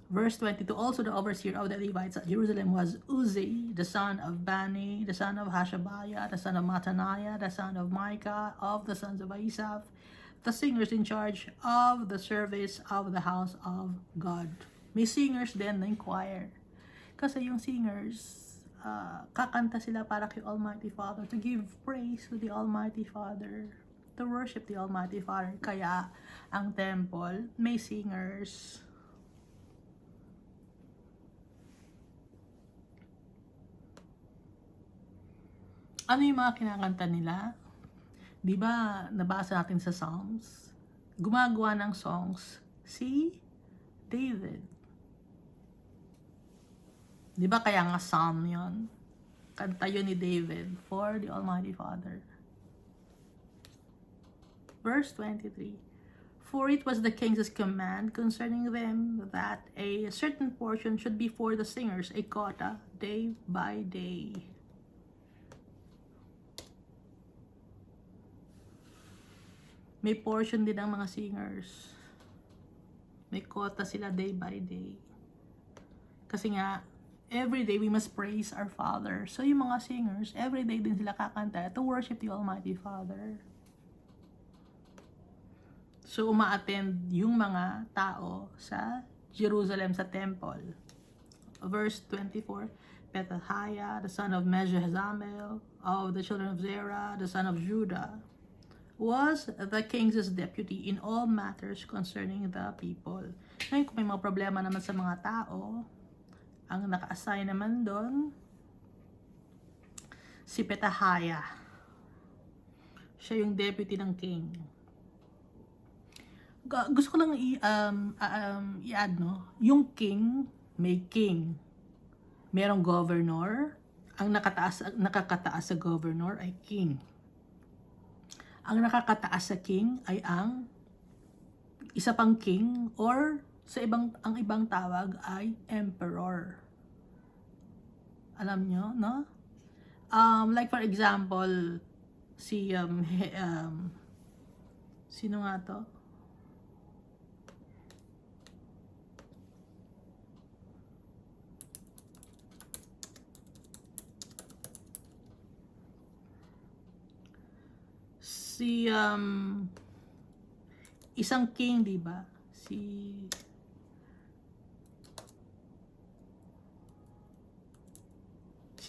Verse 22, also the overseer of the Levites at Jerusalem was Uzzi, the son of Bani, the son of Hashabiah, the son of Mataniah, the son of Micah, of the sons of Asaph, the singers in charge of the service of the house of God. May singers din na choir. Kasi yung singers, kakanta sila para kay Almighty Father, to give praise to the Almighty Father, to worship the Almighty Father. Kaya ang temple may singers. Ano yung mga kinakanta nila? Di ba nabasa natin sa Psalms? Gumagawa ng songs si David. Di ba kaya nga Psalm yun? Kanta yun ni David for the Almighty Father. Verse 23. For it was the king's command concerning them that a certain portion should be for the singers, a quota, day by day. May portion din ang mga singers. May quota sila day by day. Kasi nga, every day we must praise our Father. So yung mga singers, every day din sila kakanta to worship the Almighty Father. So uma-attend yung mga tao sa Jerusalem, sa temple. Verse 24, Pethahiah, the son of Meshezabel, of the children of Zerah, the son of Judah, was the king's deputy in all matters concerning the people. Ngayon, kung may mga problema naman sa mga tao, ang naka-assign naman doon, si Pethahiah. Siya yung deputy ng king. Gusto ko lang i-add, no? Yung king, may king. Merong governor. Ang nakakataas sa governor ay king. Ang nakakataas sa king ay ang isa pang king, or ang ibang tawag ay emperor. Alam nyo, no? Like for example, sino nga to? Isang king, di ba? Si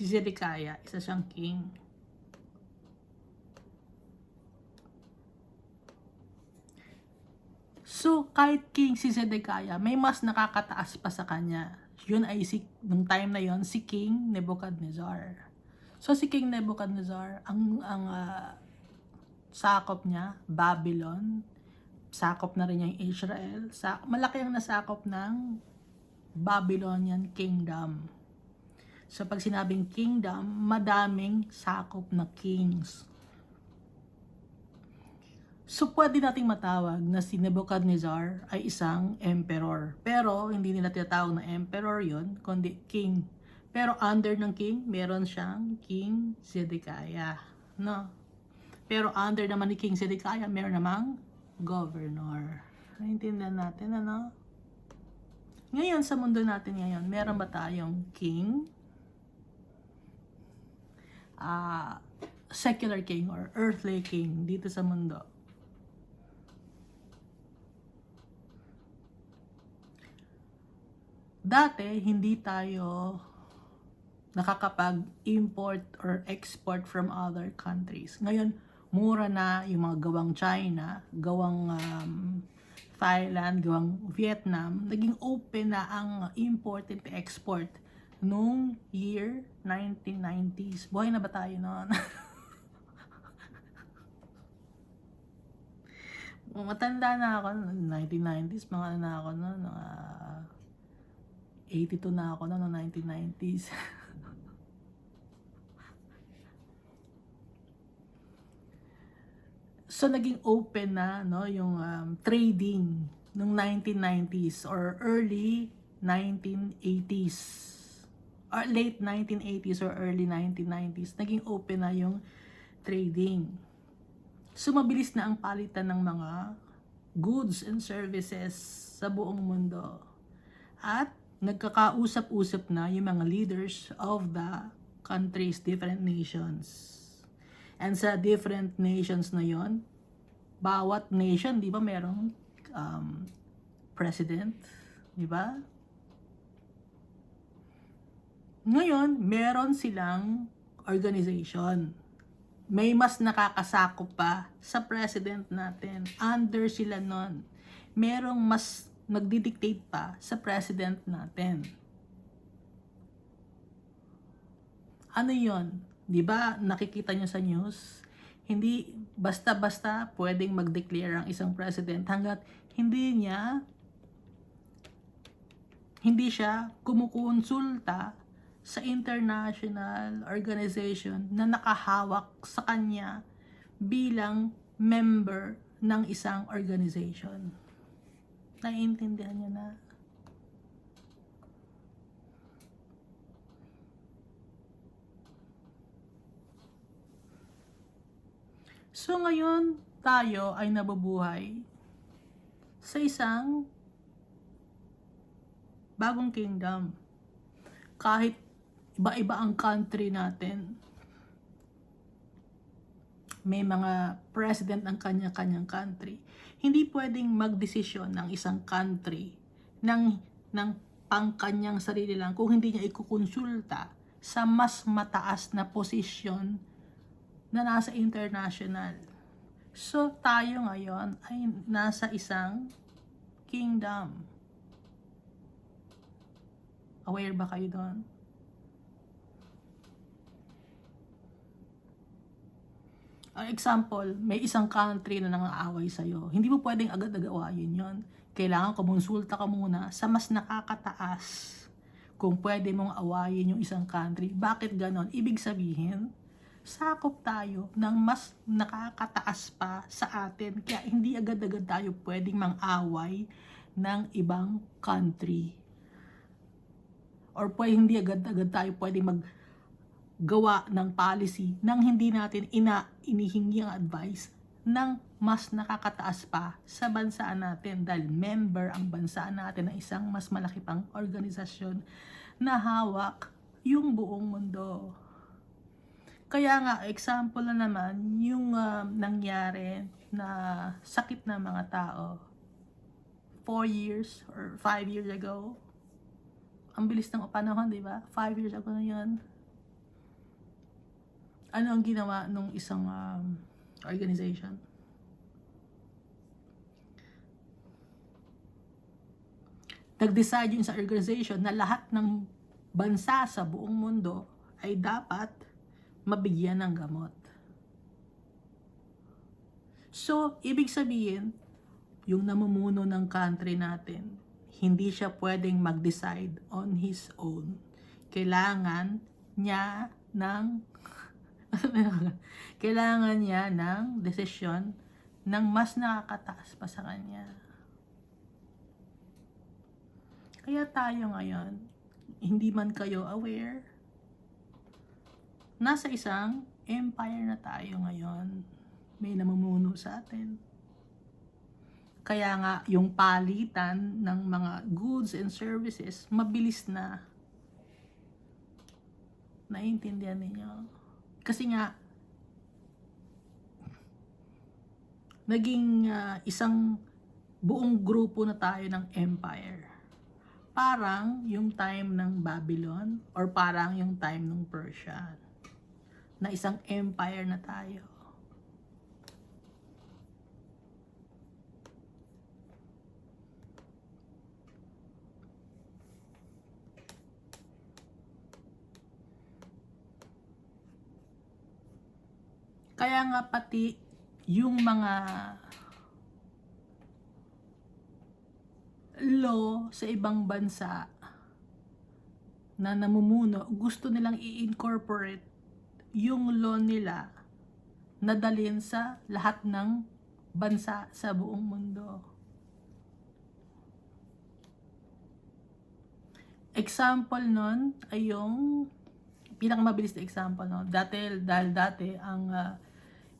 Zedekiah, isa siyang king. So, kahit king si Zedekiah, may mas nakakataas pa sa kanya. Yun ay nung time na yon, si King Nebuchadnezzar. So, si King Nebuchadnezzar, ang sakop niya, Babylon, sakop na rin niya yung Israel, malaki ang nasakop ng Babylonian Kingdom. So pag sinabing kingdom, madaming sakop na kings. So pwede nating matawag na si Nebuchadnezzar ay isang emperor. Pero hindi nila tinatawag na emperor yun, kundi king. Pero under ng king, meron siyang King Zedekiah. No? Pero under naman ni King Zedekiah, meron namang governor. Naintindihan natin, ano? Ngayon, sa mundo natin ngayon, meron ba tayong king? Secular king or earthly king dito sa mundo? Dati, hindi tayo nakakapag-import or export from other countries. Ngayon, mura na yung mga gawang China, gawang Thailand, gawang Vietnam. Naging open na ang import and export nung year 1990s. Buhay na ba tayo noon? Matanda na ako, 1990s, mga na ako noon, 82 na ako noong 1990s. So naging open na, no, yung trading nung 1990s or early 1980s or late 1980s or early 1990s. Naging open na yung trading. So mabilis na ang palitan ng mga goods and services sa buong mundo. At nagkakausap-usap na yung mga leaders of the countries, different nations. And sa different nations na yon, bawat nation, di ba, merong president, di ba? Ngayon, meron silang organization. May mas nakakasakop pa sa president natin. Under sila nun. Merong mas nagdidictate pa sa president natin. Ano yon? Di ba, nakikita nyo sa news, hindi basta-basta pwedeng mag-declare ang isang president hanggat hindi siya kumukonsulta sa international organization na nakahawak sa kanya bilang member ng isang organization. Naiintindihan niyo na? So ngayon, tayo ay nabubuhay sa isang bagong kingdom. Kahit iba-iba ang country natin, may mga president ng kanya-kanyang country, hindi pwedeng magdesisyon ng isang country ng pangkanyang sarili lang kung hindi niya ikukonsulta sa mas mataas na posisyon na nasa international. So tayo ngayon ay nasa isang kingdom. Aware ba kayo doon? Example, may isang country na nangaaway sa'yo. Hindi mo pwedeng agad-agawayin yon. Kailangan kumonsulta ka muna sa mas nakakataas kung pwede mong awayin yung isang country. Bakit ganon? Ibig sabihin, sakop tayo ng mas nakakataas pa sa atin. Kaya hindi agad-agad tayo pwedeng mang-away ng ibang country. Or hindi agad-agad tayo pwedeng gawa ng policy nang hindi natin inihingi ang advice ng mas nakakataas pa sa bansa natin dahil member ang bansa natin ng isang mas malaki pang organisasyon na hawak yung buong mundo. Kaya nga, example na naman yung nangyari na sakit ng mga tao 4 years or 5 years ago. Ang bilis ng panahon, di ba? 5 years ago na yun. Ano ang ginawa nung isang organization? Nag-decide yung sa organization na lahat ng bansa sa buong mundo ay dapat mabigyan ng gamot. So, ibig sabihin, yung namumuno ng country natin, hindi siya pwedeng mag-decide on his own. Kailangan niya ng desisyon ng mas nakakataas pa sa kanya. Kaya tayo ngayon, hindi man kayo aware, nasa isang empire na tayo ngayon. May namumuno sa atin. Kaya nga, yung palitan ng mga goods and services, mabilis na. Naiintindihan ninyo? Kasi nga, naging isang buong grupo na tayo ng empire. Parang yung time ng Babylon or parang yung time ng Persia. Na isang empire na tayo. Kaya nga pati yung mga law sa ibang bansa na namumuno, gusto nilang i-incorporate yung law nila na dalhin sa lahat ng bansa sa buong mundo. Example nun ay yung pinakamabilis na example, no? Dahil dati ang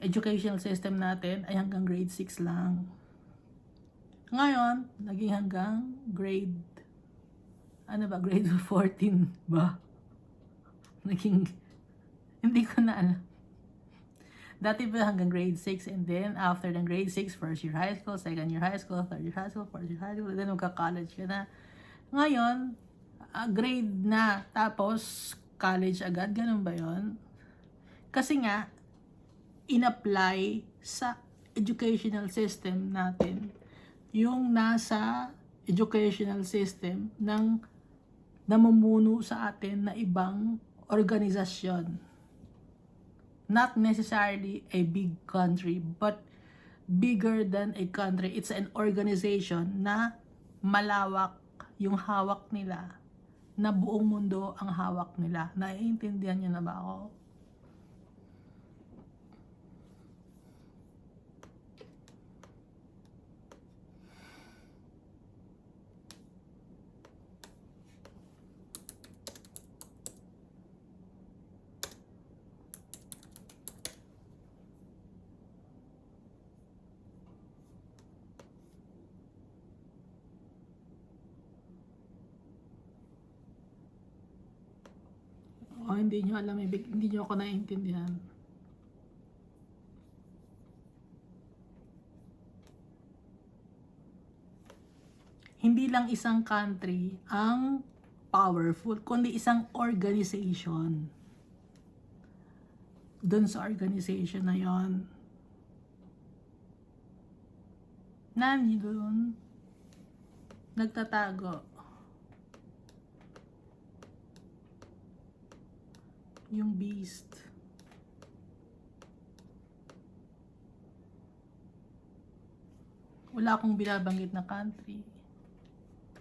educational system natin ay hanggang grade 6 lang. Ngayon, naging hanggang grade grade 14 ba? Naging, hindi ko na alam. Dati pa hanggang grade 6 and then after ng grade 6, first year high school, second year high school, third year high school, fourth year high school, then magka-college ka na. Ngayon, grade na, tapos college agad, ganun ba yon? Kasi nga, in-apply sa educational system natin yung nasa educational system ng namumuno sa atin na ibang organisasyon. Not necessarily a big country, but bigger than a country. It's an organization na malawak yung hawak nila, na buong mundo ang hawak nila. Naiintindihan niyo na ba ako? O hindi nyo alam, hindi nyo ako naiintindihan. Hindi lang isang country ang powerful, kundi isang organization. Doon sa organization na yon, nandun nagtatago yung beast. Wala akong binabanggit na country,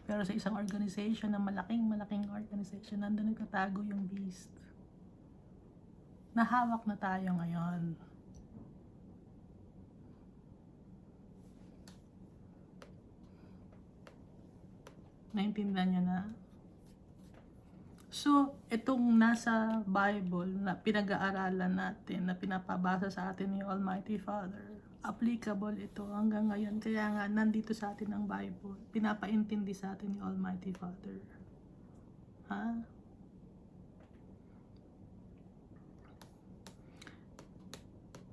pero sa isang organization na malaking organization, nandun nagtatago yung beast. Nahawak na tayo ngayon. Naintindihan nyo na? So, itong nasa Bible na pinag-aaralan natin, na pinapabasa sa atin ni Almighty Father, applicable ito hanggang ngayon. Kaya nga, nandito sa atin ang Bible. Pinapaintindi sa atin ni Almighty Father. Ha?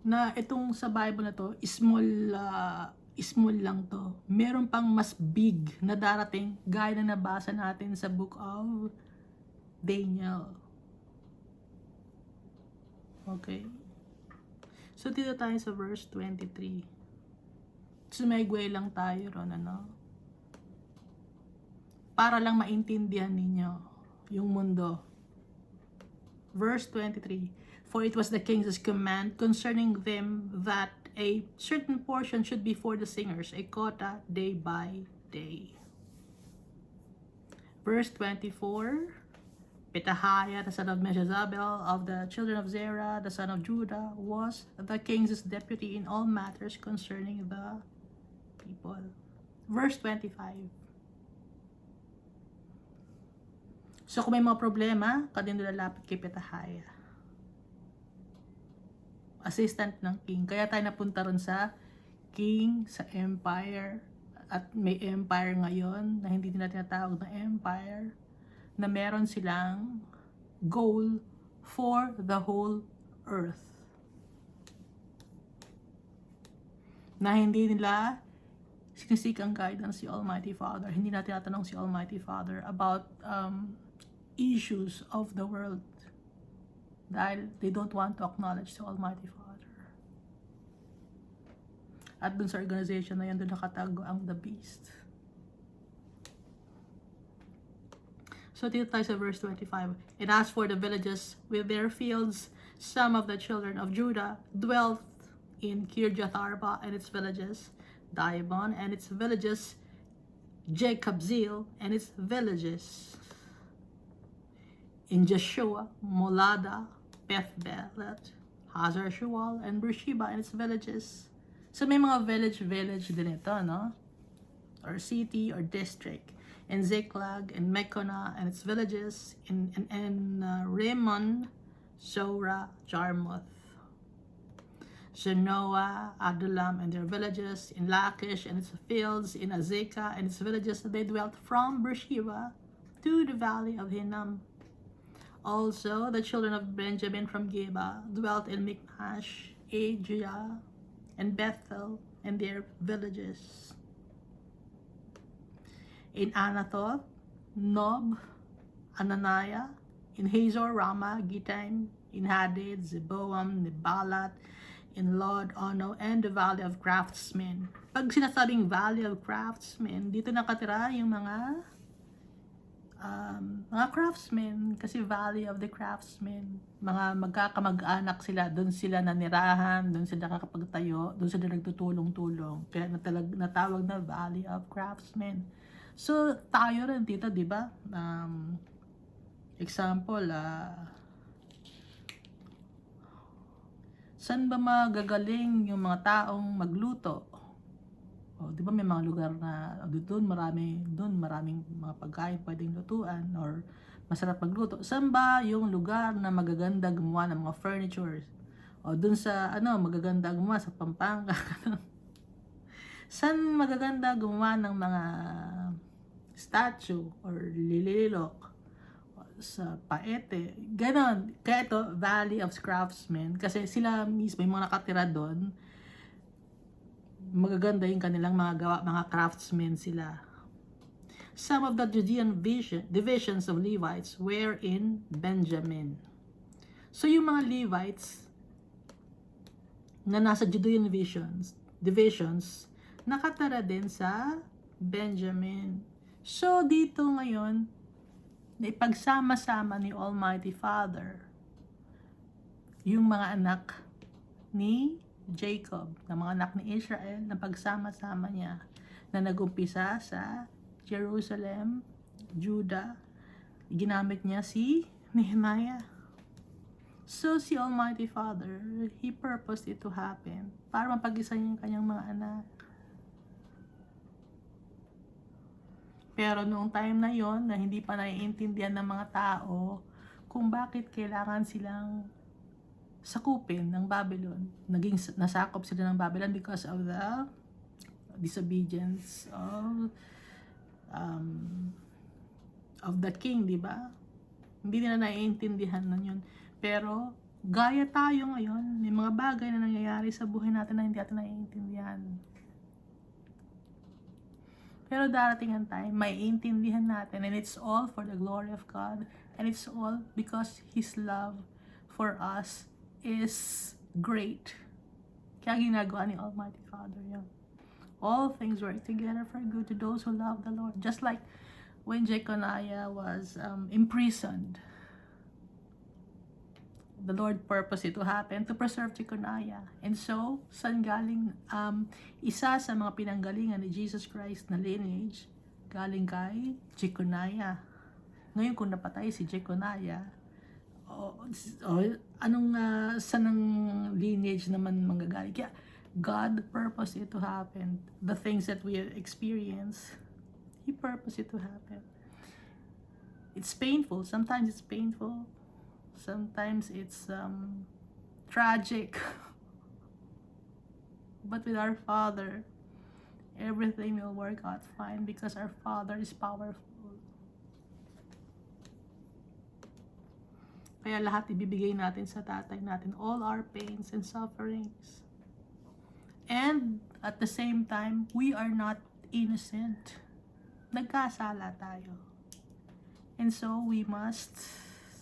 Na itong sa Bible na to, small lang to. Meron pang mas big na darating, gaya na nabasa natin sa book of Daniel. Okay? So, dito tayo sa verse 23. Sumegway lang tayo ron, ano? Para lang maintindihan ninyo yung mundo. Verse 23. For it was the king's command concerning them that a certain portion should be for the singers, a quota day by day. Verse 24. Petahiah, the son of Meshezabel, of the children of Zerah, the son of Judah, was the king's deputy in all matters concerning the people. Verse 25. So kung may mga problema, kadin lalapit kay Petahiah, assistant ng king. Kaya tayo napunta ron sa king, sa empire. At may empire ngayon na hindi nila tinatawag na empire, na meron silang goal for the whole earth. Na hindi nila sinisik ang guidance si Almighty Father. Hindi na tinatanong si Almighty Father about issues of the world. Dahil they don't want to acknowledge the Almighty Father. At dun sa organization na yan, dun nakatago ang the beast. So dito tayo sa verse 25. And as for the villages with their fields, some of the children of Judah dwelt in Kirjath Arba and its villages, Dibon and its villages, Jekabzeel and its villages, in Jeshua, Molada, Beth-Belet, Hazar Shual, and Beersheba and its villages. So may mga village din ito, no? Or city or district. In Ziklag, in Mekona and its villages, in Rimmon, Zorah, Jarmuth, Zenoa, Adullam and their villages, in Lachish and its fields, in Azekah and its villages. They dwelt from Beersheba to the valley of Hinnom. Also, the children of Benjamin from Geba dwelt in Michmash, Agia, and Bethel and their villages. In Anathoth, Nob, Ananiah, in Hazor, Ramah, Gittaim, in Hadid, Zeboam, Nebalat, in Lod, Ono, and the Valley of Craftsmen. Pag sinasabing Valley of Craftsmen, dito nakatira yung mga craftsmen, kasi Valley of the Craftsmen, mga magkakamag-anak sila, doon sila nanirahan, doon sila nakakapagtayo, doon sila nagtutulong-tulong, kaya natawag na Valley of Craftsmen. So tayo rin dito, di ba? Example, saan ba magagaling yung mga taong magluto? O, di ba may mga lugar na doon maraming mga pagkain pwedeng lutuan or masarap magluto. Saan ba yung lugar na magaganda gumawa ng mga furnitures? O doon sa magaganda gumawa sa Pampanga. Saan magaganda gumawa ng mga statue or lililok? sa Paete. Ganon. Kaya ito, Valley of Craftsmen. Kasi sila mismo, yung mga nakatira doon, magaganda yung kanilang mga gawa, mga craftsmen sila. Some of the Judean divisions of Levites were in Benjamin. So yung mga Levites na nasa Judean divisions, nakatara din sa Benjamin. So dito ngayon, ipagsama-sama ni Almighty Father yung mga anak ni Jacob, na mga anak ni Israel, na pagsama-sama niya, na nagumpisa sa Jerusalem, Judah. Ginamit niya si Nehemiah. So si Almighty Father, He purposed it to happen para mapag-isa niya yung kanyang mga anak. Pero noong time na yon na hindi pa naiintindihan ng mga tao kung bakit kailangan silang sakupin ng Babylon. Nasakop sila ng Babylon because of the disobedience of the king, di ba? Hindi nila naiintindihan na yun. Pero gaya tayo ngayon, may mga bagay na nangyayari sa buhay natin na hindi natin naiintindihan. Pero darating ang time, maiintindihan natin, and it's all for the glory of God, and it's all because His love for us is great. Kaya ginagawa ni Almighty Father yun. All things work together for good to those who love the Lord. Just like when Jeconiah was imprisoned, the Lord purposed it to happen to preserve Jeconiah. And so, saan galing isa sa mga pinanggalingan ni Jesus Christ na lineage, galing kay Jeconiah. Ngayon kung napatay si Jeconiah, saan ang lineage naman manggagaling? Kaya God purposed it to happen. The things that we experience, He purposed it to happen. It's painful. Sometimes it's painful. Sometimes it's tragic. But with our Father, everything will work out fine because our Father is powerful. Kaya lahat ibibigay natin sa tatay natin, all our pains and sufferings. And at the same time, we are not innocent. Nagkasala tayo. And so we must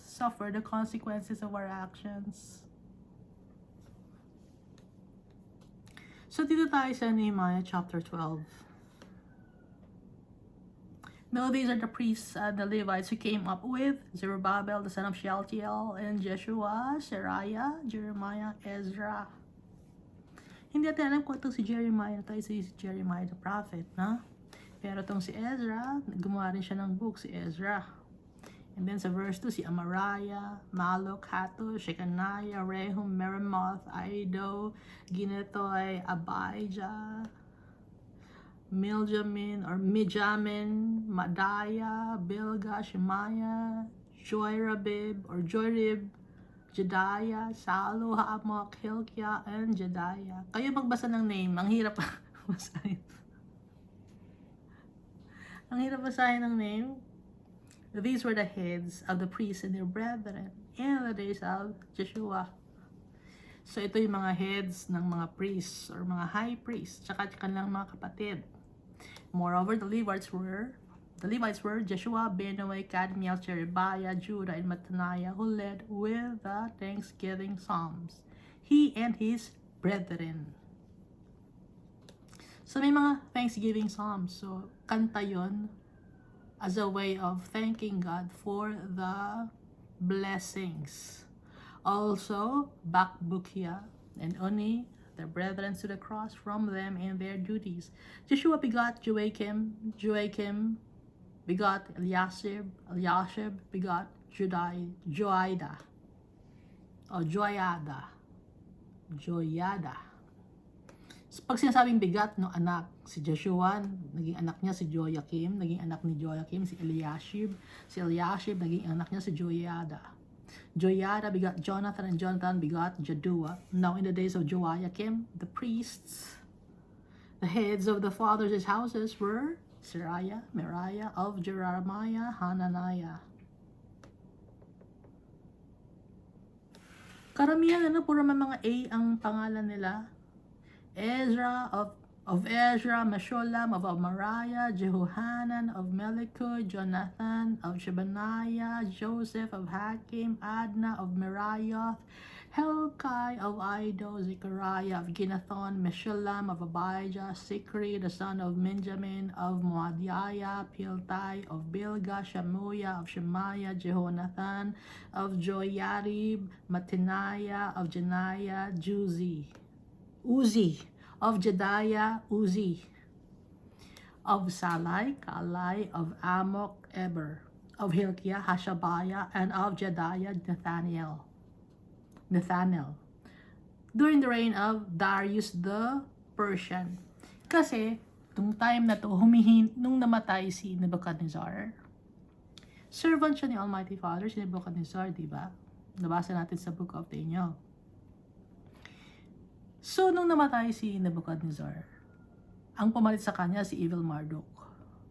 suffer the consequences of our actions. So dito tayo sa Nehemiah chapter 12. Now these are the priests, the Levites who came up with Zerubbabel, the son of Shealtiel, and Jeshua, Seraiah, Jeremiah, Ezra. Hindi natin alam kung itong si Jeremiah, tayo si Jeremiah the prophet, na? Pero itong si Ezra, gumawa rin siya ng book, si Ezra. And then sa verse 2, si Amariah, Malok, Hattush, Shecaniah, Rehum, Meremoth, Iddo, Ginetoy, Abijah, Mijamin, Madaya, Bilgah, Shemaiah, Joyrib, Jediah, Salu, Haamok, Hilkiah, and Jediah. Kayo magbasa ng name, ang hirap basahin. Ang hirap basahin ng name. These were the heads of the priests and their brethren in the days of Joshua. So ito yung mga heads ng mga priests or mga high priests, tsaka kanilang mga kapatid. Moreover, the Levites were Joshua, Benoi, Kadmiel, Sherebiah, Judah, and Mattaniah, who led with the thanksgiving psalms, he and his brethren. So may mga thanksgiving psalms. So kanta yon as a way of thanking God for the blessings. Also, Bakbukia and Oni, their brethren, to the cross from them and their duties. Joshua begot Joachim begot Eliashib begot Joiada. So, pag sinasabing bigat, no, anak, si Joshua, naging anak niya si Joachim, naging anak ni Joachim si Eliashib naging anak niya si Joiada begot Jonathan, and Jonathan begot Jaddua. Now in the days of Joachim, the priests, the heads of the fathers' houses were Seraiah, Meraiah, of Jeremiah, Hananiah. Karamihan, puro mga A ang pangalan nila. Ezra of Ezra, Meshulam of Amariah, Jehohanan of Melechud, Jonathan of Shebaniah, Joseph of Hakim, Adna of Meraioth, Helkai of Iddo, Zechariah of Ginnathon, Meshulam of Abijah, Sikri the son of Benjamin of Moadiah, Piltai of Bilgah, Shamuya of Shemaiah, Jehonathan of Joyarib, Mattaniah of Janiah, Uzi of Jediah, Uzi of Salai, Kalai of Amok, Eber of Hilkiah, Hashabiah, and of Jediah, Nathaniel. During the reign of Darius the Persian. Kasi, itong time na to, nung namatay si Nebuchadnezzar, servant siya ni Almighty Father, si Nebuchadnezzar, diba? Nabasa natin sa Book of Daniel. So, nung namatay si Nebuchadnezzar, ang pumalit sa kanya si Evil Marduk,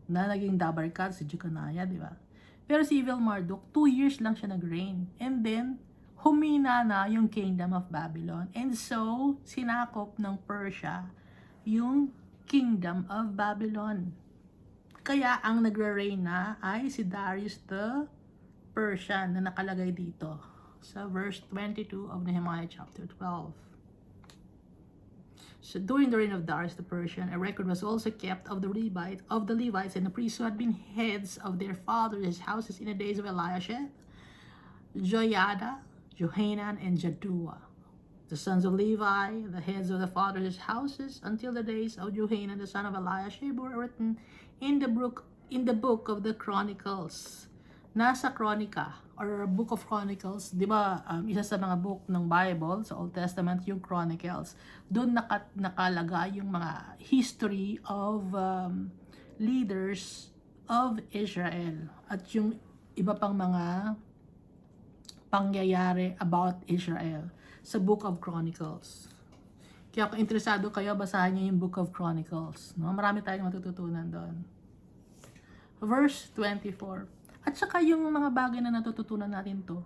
na naging dabarkat si Jeconiah, di ba? Pero si Evil Marduk, 2 years lang siya nag-reign. And then, humina na yung kingdom of Babylon. And so, sinakop ng Persia yung kingdom of Babylon. Kaya, ang nagre-reign na ay si Darius the Persian na nakalagay dito sa verse 22 of Nehemiah chapter 12. So during the reign of Darius the Persian, a record was also kept of the Levites and the priests who had been heads of their fathers' houses in the days of Eliashib, Joiada, Johanan, and Jaddua. The sons of Levi, the heads of the fathers' houses, until the days of Johanan the son of Eliashib, were written in the book of the Chronicles. Nasa Chronica or Book of Chronicles, di ba, isa sa mga book ng Bible sa Old Testament yung Chronicles. Doon nakalagay yung mga history of leaders of Israel at yung iba pang mga pangyayari about Israel sa Book of Chronicles. Kaya kung interesado kayo, basahin niyo yung Book of Chronicles. No? Marami tayong matututunan doon. Verse 24. At saka yung mga bagay na natututunan natin to,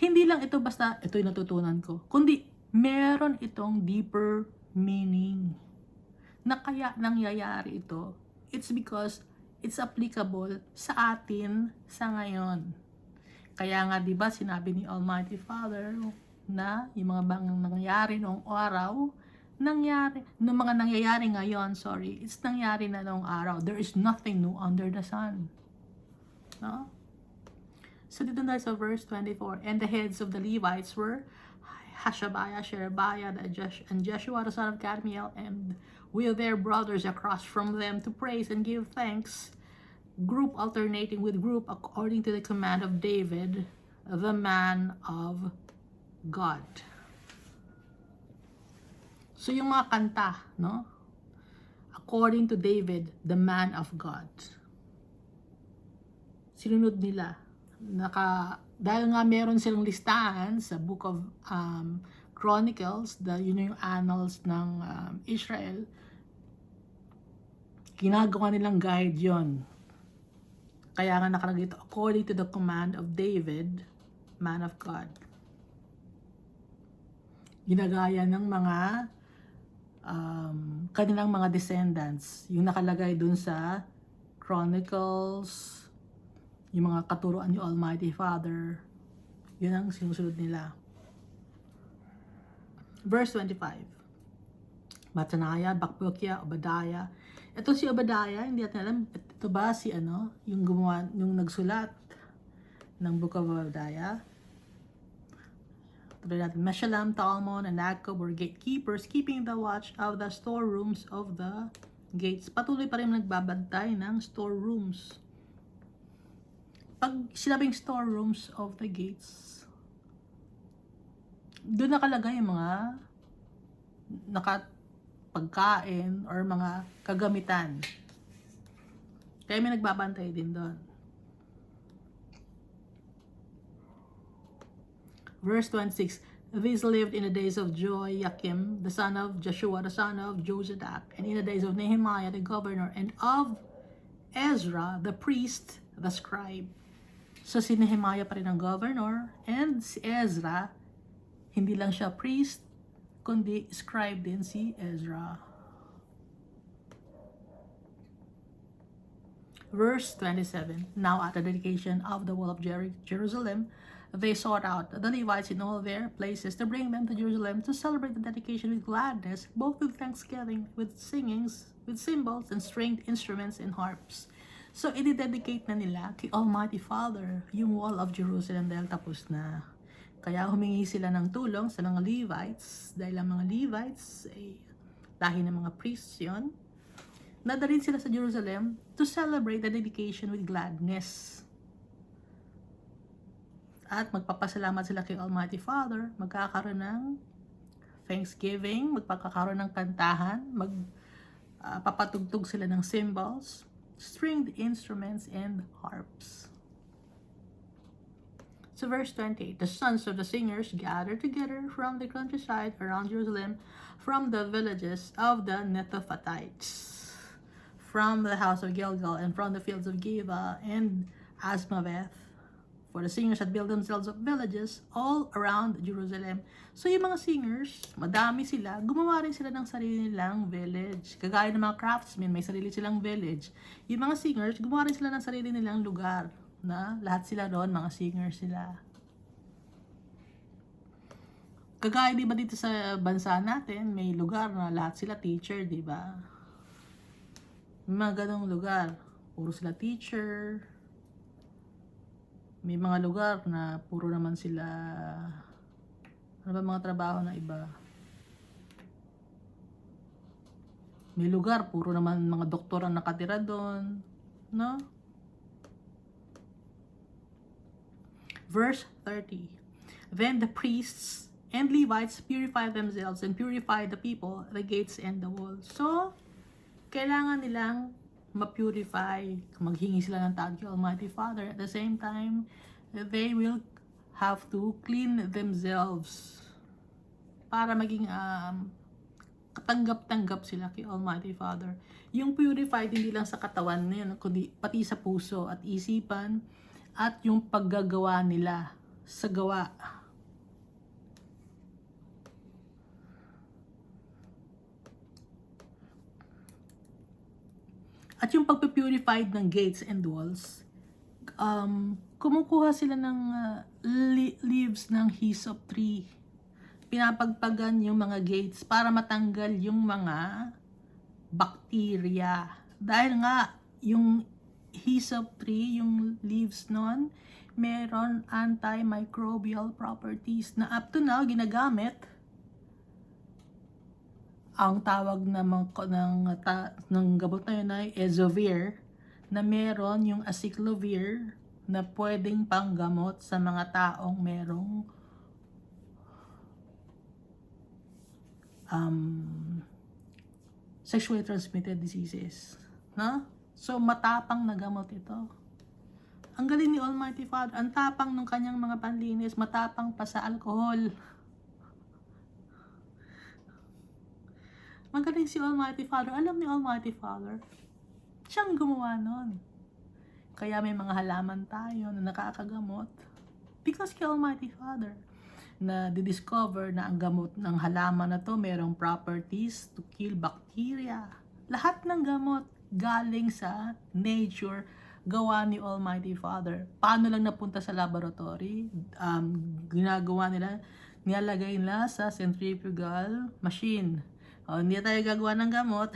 hindi lang ito basta ito yung natutunan ko, kundi meron itong deeper meaning na kaya nangyayari ito. It's because it's applicable sa atin sa ngayon. Kaya nga, di ba, sinabi ni Almighty Father na yung mga nangyayari noong araw, mga nangyayari ngayon, it's nangyari na noong araw. There is nothing new under the sun. No? So dito na sa verse 24, and the heads of the Levites were Hashabiah, Sherebiah, and Jeshua the son of Kadmiel, and with their brothers across from them to praise and give thanks, group alternating with group according to the command of David, the man of God. So yung mga kanta, no? According to David, the man of God. Sinunod nila. Dahil nga meron silang listahan sa Book of Chronicles, yun yung annals ng Israel, ginagawa nilang guide yon. Kaya nga nakalagay ito, according to the command of David, man of God. Ginagaya ng mga kanilang mga descendants, yung nakalagay dun sa Chronicles, yung mga katuruan ni Almighty Father, yun ang sinusunod nila. Verse 25. Mattaniah, Bakbukia, Obadiah. Ito si Obadiah, hindi natin alam, ito ba si yung nagsulat ng Book of Obadiah? Tuloy natin, Meshulam, Talmon, and Jacob were gatekeepers, keeping the watch of the storerooms of the gates. Patuloy pa rin nagbabantay ng storerooms. Pag sinabing storerooms of the gates, doon nakalagay yung mga pagkain or mga kagamitan. Kaya may nagbabantay din doon. Verse 26, these lived in the days of Joachim, the son of Joshua, the son of Josadak, and in the days of Nehemiah, the governor, and of Ezra, the priest, the scribe. So si Nehemiah pa rin ang governor, and si Ezra, Hindi lang siya priest, kundi scribe din si Ezra. Verse 27, now at the dedication of the wall of Jerusalem, they sought out the Levites in all their places to bring them to Jerusalem to celebrate the dedication with gladness, both with thanksgiving, with singings, with cymbals and stringed instruments and harps. So, i-dedicate na nila kay Almighty Father yung wall of Jerusalem dahil tapos na. Kaya humingi sila ng tulong sa mga Levites, dahil ang mga Levites ay lahi ng mga priests yun. Nadalhin sila sa Jerusalem to celebrate the dedication with gladness. At magpapasalamat sila kay Almighty Father, magkakaroon ng thanksgiving, magpapakaroon ng kantahan, magpapatugtog sila ng cymbals, stringed instruments, and harps. So verse 28, the sons of the singers gathered together from the countryside around Jerusalem, from the villages of the Netophathites, from the house of Gilgal, and from the fields of Geba and Asmaveth. For the singers had built themselves up villages all around Jerusalem. So yung mga singers, madami sila, gumawa rin sila ng sarili nilang village. Kagaya ng mga craftsmen, may sarili silang village. Yung mga singers, gumawa rin sila ng sarili nilang lugar. Na lahat sila doon, mga singers sila. Kagaya di ba dito sa bansa natin, may lugar na lahat sila teacher, di ba? May mga ganong lugar, puro sila teacher. May mga lugar na puro naman sila, ano ba mga trabaho na iba? May lugar, puro naman mga doktor ang nakatira doon, no? Verse 30, then the priests and Levites purified themselves and purified the people, the gates and the walls. So, kailangan nilang ma-purify, maghingi sila ng tawad kay Almighty Father. At the same time, they will have to clean themselves para maging katanggap-tanggap sila kay Almighty Father. Yung purified hindi lang sa katawan na yun, kundi pati sa puso at isipan at yung paggagawa nila sa gawa. At yung pagpipurified ng gates and walls, kumukuha sila ng leaves ng hyssop tree. Pinapagpagan yung mga gates para matanggal yung mga bacteria. Dahil nga, yung hyssop tree, yung leaves nun, meron antimicrobial properties na up to now ginagamit. Ang tawag ng gamot na yun ay Ezovir, na meron yung Acyclovir na pwedeng panggamot sa mga taong merong sexually transmitted diseases. No? So, matapang na gamot ito. Ang galing ni Almighty Father, ang tapang ng kanyang mga panlinis, matapang pa sa alcohol. Magaling si Almighty Father. Alam ni Almighty Father, siyang gumawa nun. Kaya may mga halaman tayo na nakakagamot. Because kay Almighty Father, na didiscover na ang gamot ng halaman na to merong properties to kill bacteria. Lahat ng gamot galing sa nature, gawa ni Almighty Father. Paano lang napunta sa laboratory? Ginagawa nila, nilalagay nila sa centrifugal machine. Hindi tayo gagawa ng gamot.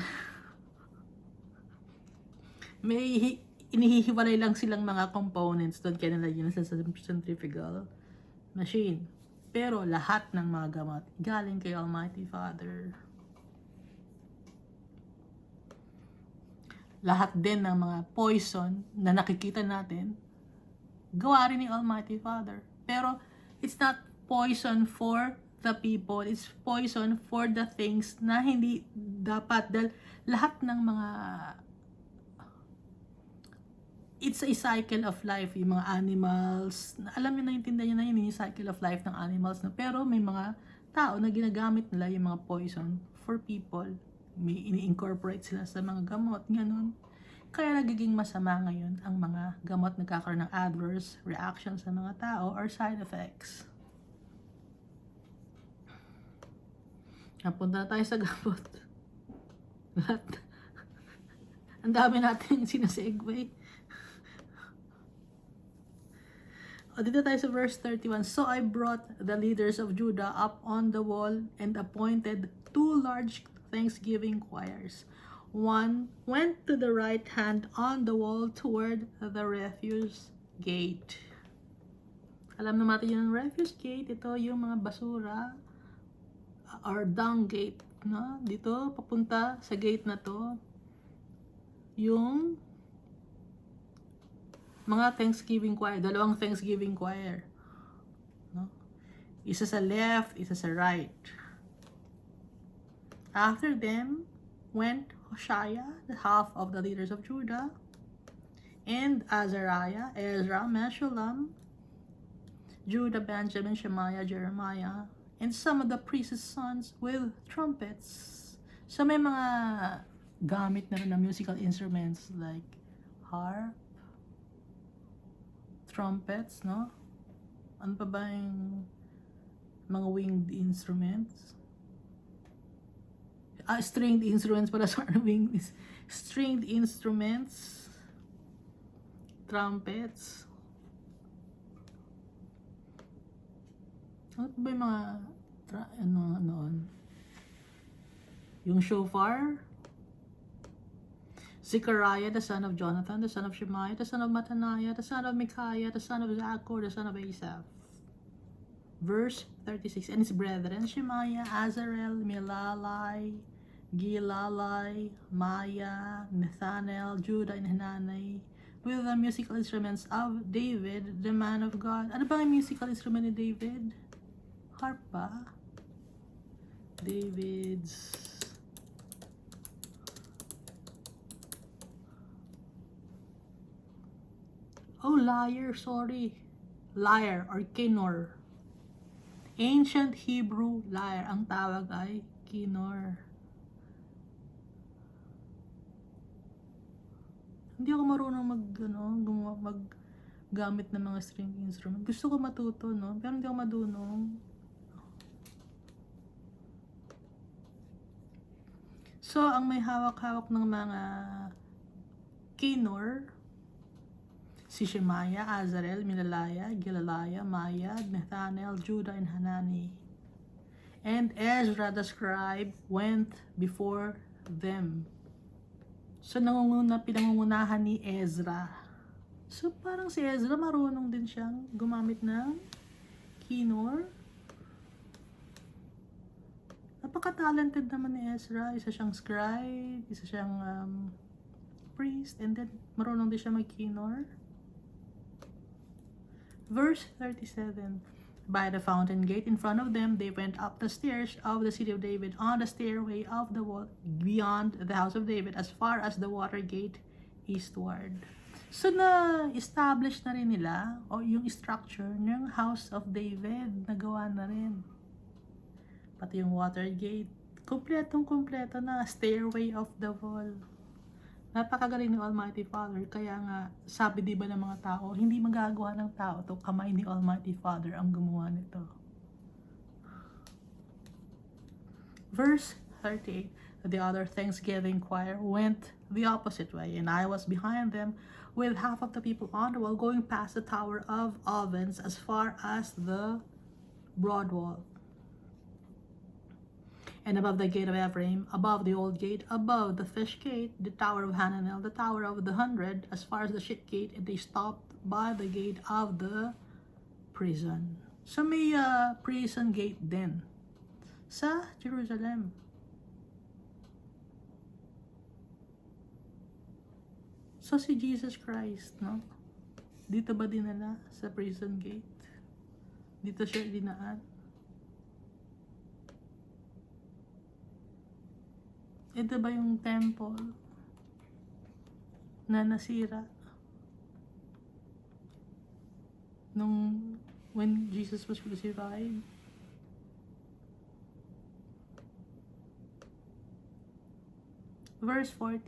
May inihihiwalay lang silang mga components doon, kaya nilagyan sa centrifugal machine. Pero lahat ng mga gamot galing kay Almighty Father. Lahat din ng mga poison na nakikita natin, gawa rin ni Almighty Father. Pero it's not poison for the people, it's poison for the things na hindi dapat, dahil lahat ng mga it's a cycle of life. Yung mga animals, alam niyo, naiintindihan niyo na yun, yung cycle of life ng animals na, pero may mga tao na ginagamit nila yung mga poison for people. May ini-incorporate sila sa mga gamot, ganun. Kaya nagiging masama ngayon ang mga gamot, nagkakaroon ng adverse reaction sa mga tao or side effects. Napunta na tayo sa gabot. Lahat. Ang dami natin sinasegue. O, dito tayo sa verse 31. So I brought the leaders of Judah up on the wall and appointed 2 large thanksgiving choirs. One went to the right hand on the wall toward the refuse gate. Alam naman natin yung refuse gate. Ito yung mga basura or dung gate. No? Dito, papunta sa gate na to, yung mga Thanksgiving choir, dalawang Thanksgiving choir. No? Isa sa left, isa sa right. After them went Hoshea, the half of the leaders of Judah, and Azariah, Ezra, Meshullam, Judah, Benjamin, Shemaiah, Jeremiah, and some of the priest's sons with trumpets. So may mga gamit na rin na musical instruments like harp, trumpets, no? Ano pa ba yung mga winged instruments? Stringed instruments pala, sorry, winged stringed instruments, trumpets. Ano pa ba yung mga yung shofar? Zechariah, the son of Jonathan, the son of Shemaiah, the son of Mattaniah, the son of Micaiah, the son of Zachor, the son of Asaph. Verse 36. And his brethren, Shemaiah, Azarel, Milalai, Gilalai, Maya, Nathanael, Judah, and Hanani, with the musical instruments of David, the man of God. Ano ba ang musical instrument ni David? Harp ba? David's lyre, sorry. Lyre or kinnor. Ancient Hebrew lyre. Ang tawag ay kinnor. Hindi ako marunong maggamit ng mga string instrument. Gusto ko matuto, no? Pero hindi ako madunong. So, ang may hawak-hawak ng mga kinnor, si Shemaiah, Azarel, Milalaya, Gilalaya, Maya, Nathanael, Judah, and Hanani. And Ezra the scribe went before them. So, pinangungunahan ni Ezra. So, parang si Ezra marunong din siyang gumamit ng kinnor. Napaka-talented naman ni Ezra. Isa siyang scribe, isa siyang priest, and then marunong din siya mag-kinnor. Verse 37. By the fountain gate in front of them, they went up the stairs of the city of David on the stairway of the wall beyond the house of David as far as the water gate eastward. So, na-establish na rin nila o yung structure ng house of David, nagawa na rin. Pati yung water gate, kompletong-kompleto na, stairway of the wall. Napakagaling ni Almighty Father, kaya nga, sabi diba ng mga tao, hindi magagawa ng tao to, kamay ni Almighty Father ang gumawa nito. Verse 38, the other Thanksgiving choir went the opposite way, and I was behind them with half of the people on the wall going past the Tower of Ovens as far as the broad wall. And above the gate of Ephraim, above the old gate, above the fish gate, the tower of Hananel, the tower of the 100, as far as the ship gate, and they stopped by the gate of the prison. So may prison gate din sa Jerusalem. So si Jesus Christ, no? Dito ba dinala sa prison gate? Dito siya dinaan? Ito ba yung temple na nasira when Jesus was crucified? Verse 40.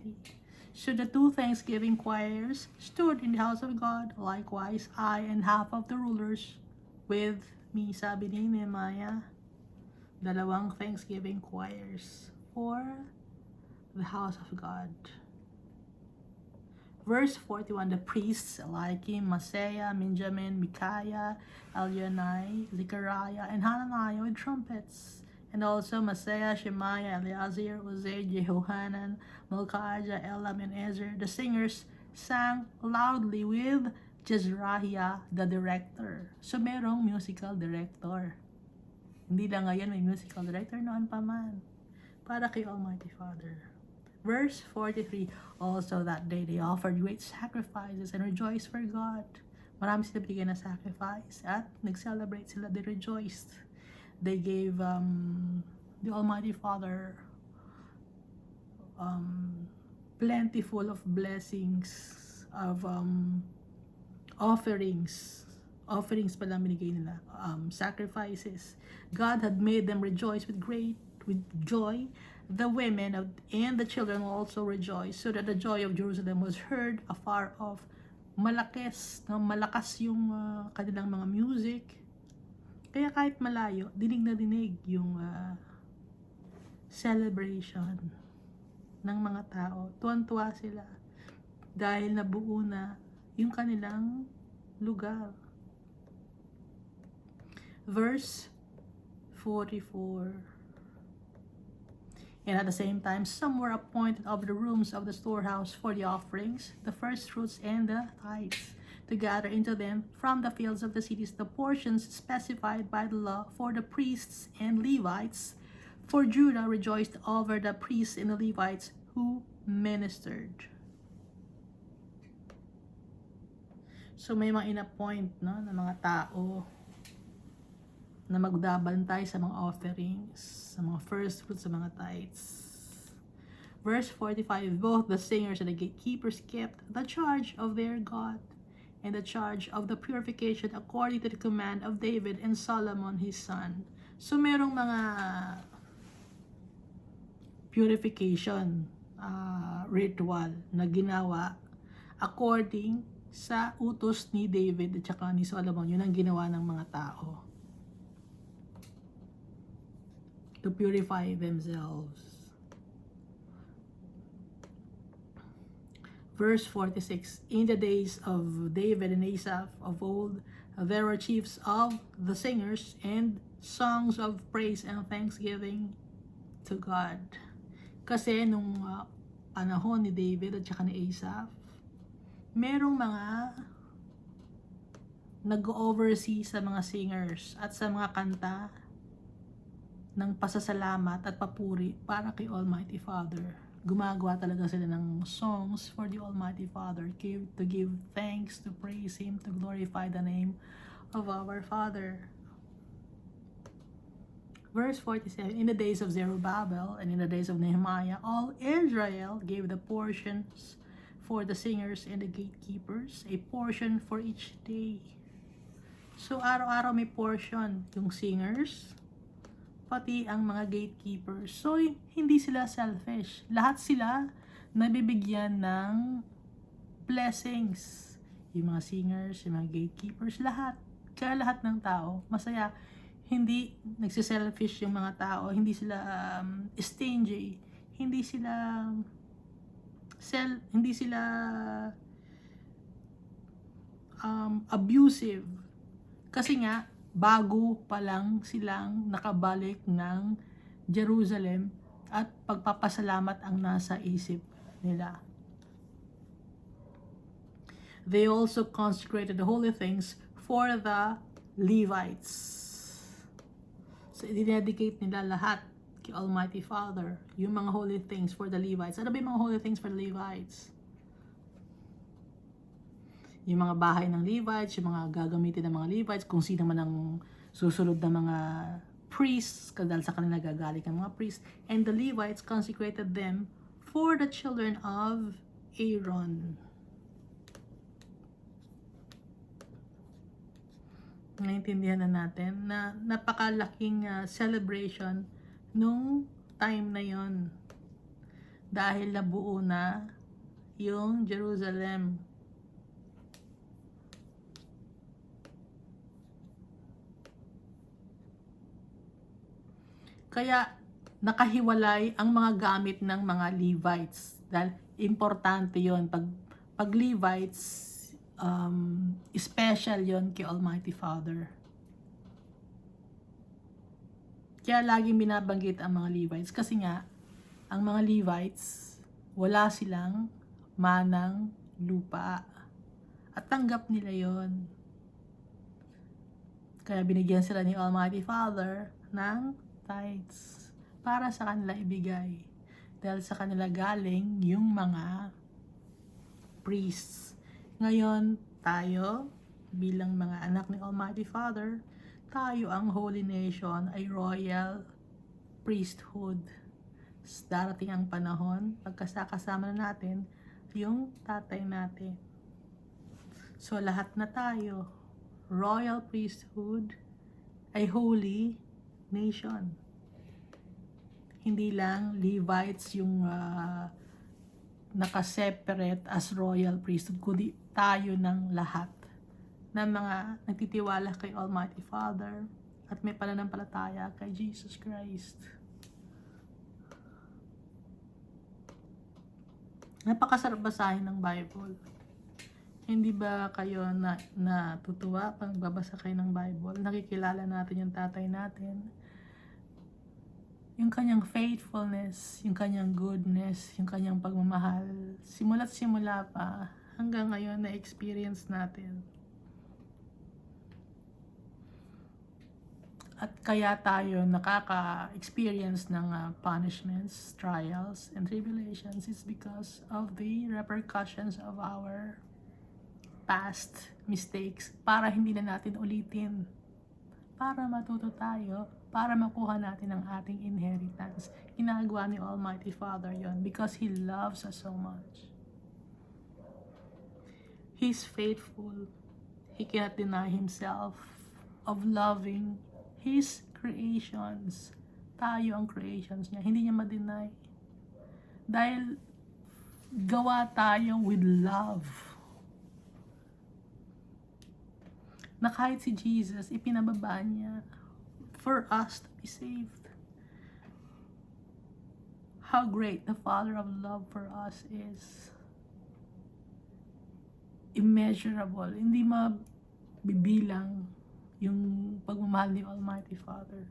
So the 2 Thanksgiving choirs stood in the house of God. Likewise, I and half of the rulers with me, sabi ni Nehemiah, Dalawang Thanksgiving choirs for the house of God. Verse 41, the priests, Eliakim, Maaseiah, Benjamin, Micaiah, Elionai, Zechariah, and Hananiah with trumpets. And also Maaseiah, Shemaiah, Eleazar, Uzziah, Jehohanan, Malchijah, Elam, and Ezer. The singers sang loudly with Jezrahiah, the director. So merong musical director. Hindi lang ngayon may musical director, noon pa man. Para kay Almighty Father. Verse 43, also that day they offered great sacrifices and rejoiced for God. Marami sila binigyan na sacrifice at nag-celebrate sila, they rejoiced. They gave the Almighty Father plentiful of blessings, of offerings pala binigay nila, sacrifices. God had made them rejoice with joy. The women and the children also rejoiced, so that the joy of Jerusalem was heard afar off. Malakas yung kanilang mga music. Kaya kahit malayo, dinig na dinig yung celebration ng mga tao. Tuwan-tuwa sila dahil nabuo na yung kanilang lugar. Verse 44. And at the same time, some were appointed over the rooms of the storehouse for the offerings, the first fruits and the tithes, to gather into them from the fields of the cities the portions specified by the law for the priests and Levites. For Judah rejoiced over the priests and the Levites who ministered. So may mga in-appoint, no, na mga tao na magdabantay sa mga offerings, sa mga first fruits, sa mga tithes. Verse 45, both the singers and the gatekeepers kept the charge of their God and the charge of the purification according to the command of David and Solomon his son. So merong mga purification ritual na ginawa according sa utos ni David at saka ni Solomon. Yun ang ginawa ng mga tao to purify themselves. Verse 46, in the days of David and Asaph of old, there were chiefs of the singers and songs of praise and thanksgiving to God. Kasi nung panahon ni David at saka ni Asaph, merong mga nag-oversee sa mga singers at sa mga kanta ng pasasalamat at papuri para kay Almighty Father. Gumagawa talaga sila ng songs for the Almighty Father, to give thanks, to praise Him, to glorify the name of our Father. Verse 47, in the days of Zerubbabel and in the days of Nehemiah, all Israel gave the portions for the singers and the gatekeepers, a portion for each day. So araw-araw may portion yung singers, pati ang mga gatekeepers. So, hindi sila selfish. Lahat sila nabibigyan ng blessings. Yung mga singers, yung mga gatekeepers, lahat. Kaya lahat ng tao, masaya. Hindi nagsiselfish yung mga tao. Hindi sila stingy. Hindi sila abusive. Kasi nga, bago pa lang silang nakabalik ng Jerusalem at pagpapasalamat ang nasa isip nila. They also consecrated the holy things for the Levites. So, dinedicate nila lahat kay Almighty Father, yung mga holy things for the Levites. Ano ba yung mga holy things for the Levites? Yung mga bahay ng Levites, yung mga gagamitin ng mga Levites, kung sino man ang susunod na mga priests, dahil sa kanila gagaling ang mga priests, and the Levites consecrated them for the children of Aaron. Naintindihan na natin na napakalaking celebration nung time na yon, dahil nabuo na yung Jerusalem. Kaya nakahiwalay ang mga gamit ng mga Levites. Dahil importante yon pag Levites, special yon kay Almighty Father. Kaya laging binabanggit ang mga Levites. Kasi nga, ang mga Levites, wala silang manang lupa. At tanggap nila yon. Kaya binigyan sila ni Almighty Father ng tithes para sa kanila ibigay. Dahil sa kanila galing yung mga priests. Ngayon, tayo, bilang mga anak ni Almighty Father, tayo ang holy nation, ay royal priesthood. Darating ang panahon, pagkasakasama na natin, yung tatay natin. So, lahat na tayo, royal priesthood, ay holy nation. Hindi lang Levites yung nakaseparate as royal priesthood, kundi tayo ng lahat ng mga nagtitiwala kay Almighty Father at may pananampalataya kay Jesus Christ. Napakasarap basahin ng Bible. Hindi ba kayo natutuwa pag babasa kayo ng Bible? Nakikilala natin yung tatay natin. Yung kanyang faithfulness, yung kanyang goodness, yung kanyang pagmamahal. Simula't simula pa hanggang ngayon na-experience natin. At kaya tayo nakaka-experience ng punishments, trials, and tribulations is because of the repercussions of our past mistakes para hindi na natin ulitin. Para matuto tayo, para makuha natin ang ating inheritance. Ginagawa ni Almighty Father yon because He loves us so much. He's faithful. He cannot deny Himself of loving His creations. Tayo ang creations niya. Hindi niya ma-deny. Dahil gawa tayo with love. Na kahit si Jesus, ipinababa niya for us to be saved. How great the Father of love for us is. Immeasurable. Hindi mabibilang yung pagmamahal ni Almighty Father.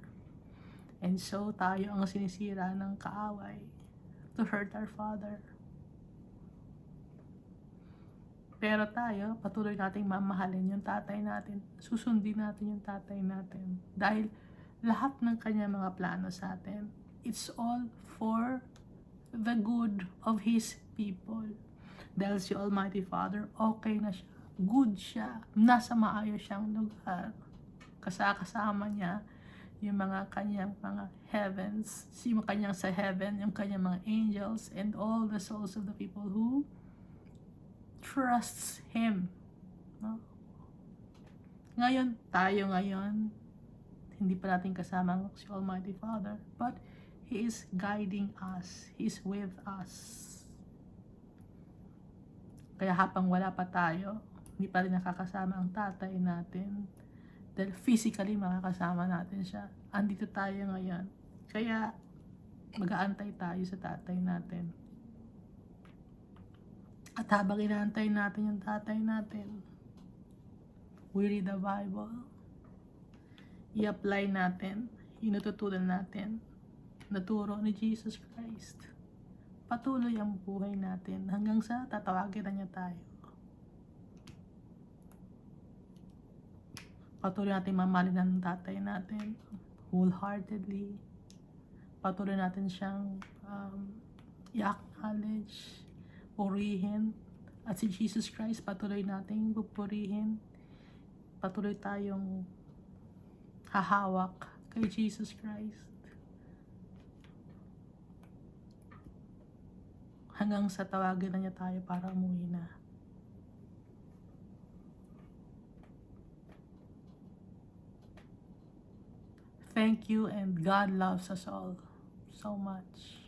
And so, tayo ang sinisira ng kaaway to hurt our Father. Pero tayo, patuloy nating mamahalin yung tatay natin. Susundin natin yung tatay natin. Dahil lahat ng kanya mga plano sa atin, it's all for the good of His people. Dahil si Almighty Father, okay na siya. Good siya. Nasa maayos siyang lugar. Kasama niya yung mga kanyang mga heavens, yung kanyang sa heaven, yung kanyang mga angels, and all the souls of the people who trusts Him. No? Ngayon, tayo ngayon, hindi pa natin kasama si Almighty Father, but He is guiding us. He is with us. Kaya habang wala pa tayo, hindi pa rin nakakasama ang tatay natin. Dahil physically makakasama natin siya. Andito tayo ngayon. Kaya mag-aantay tayo sa tatay natin. At habang inaantay natin yung tatay natin, we read the Bible. I-apply natin, inututulan natin, naturo ni Jesus Christ. Patuloy ang buhay natin hanggang sa tatawagin na niya tayo. Patuloy natin mamahalin ang tatay natin wholeheartedly. Patuloy natin siyang i-acknowledge, purihin. At si Jesus Christ, patuloy nating pupurihin. Patuloy tayong hahawak kay Jesus Christ. Hanggang sa tawagin na niya tayo para umuwi na. Thank you, and God loves us all so much.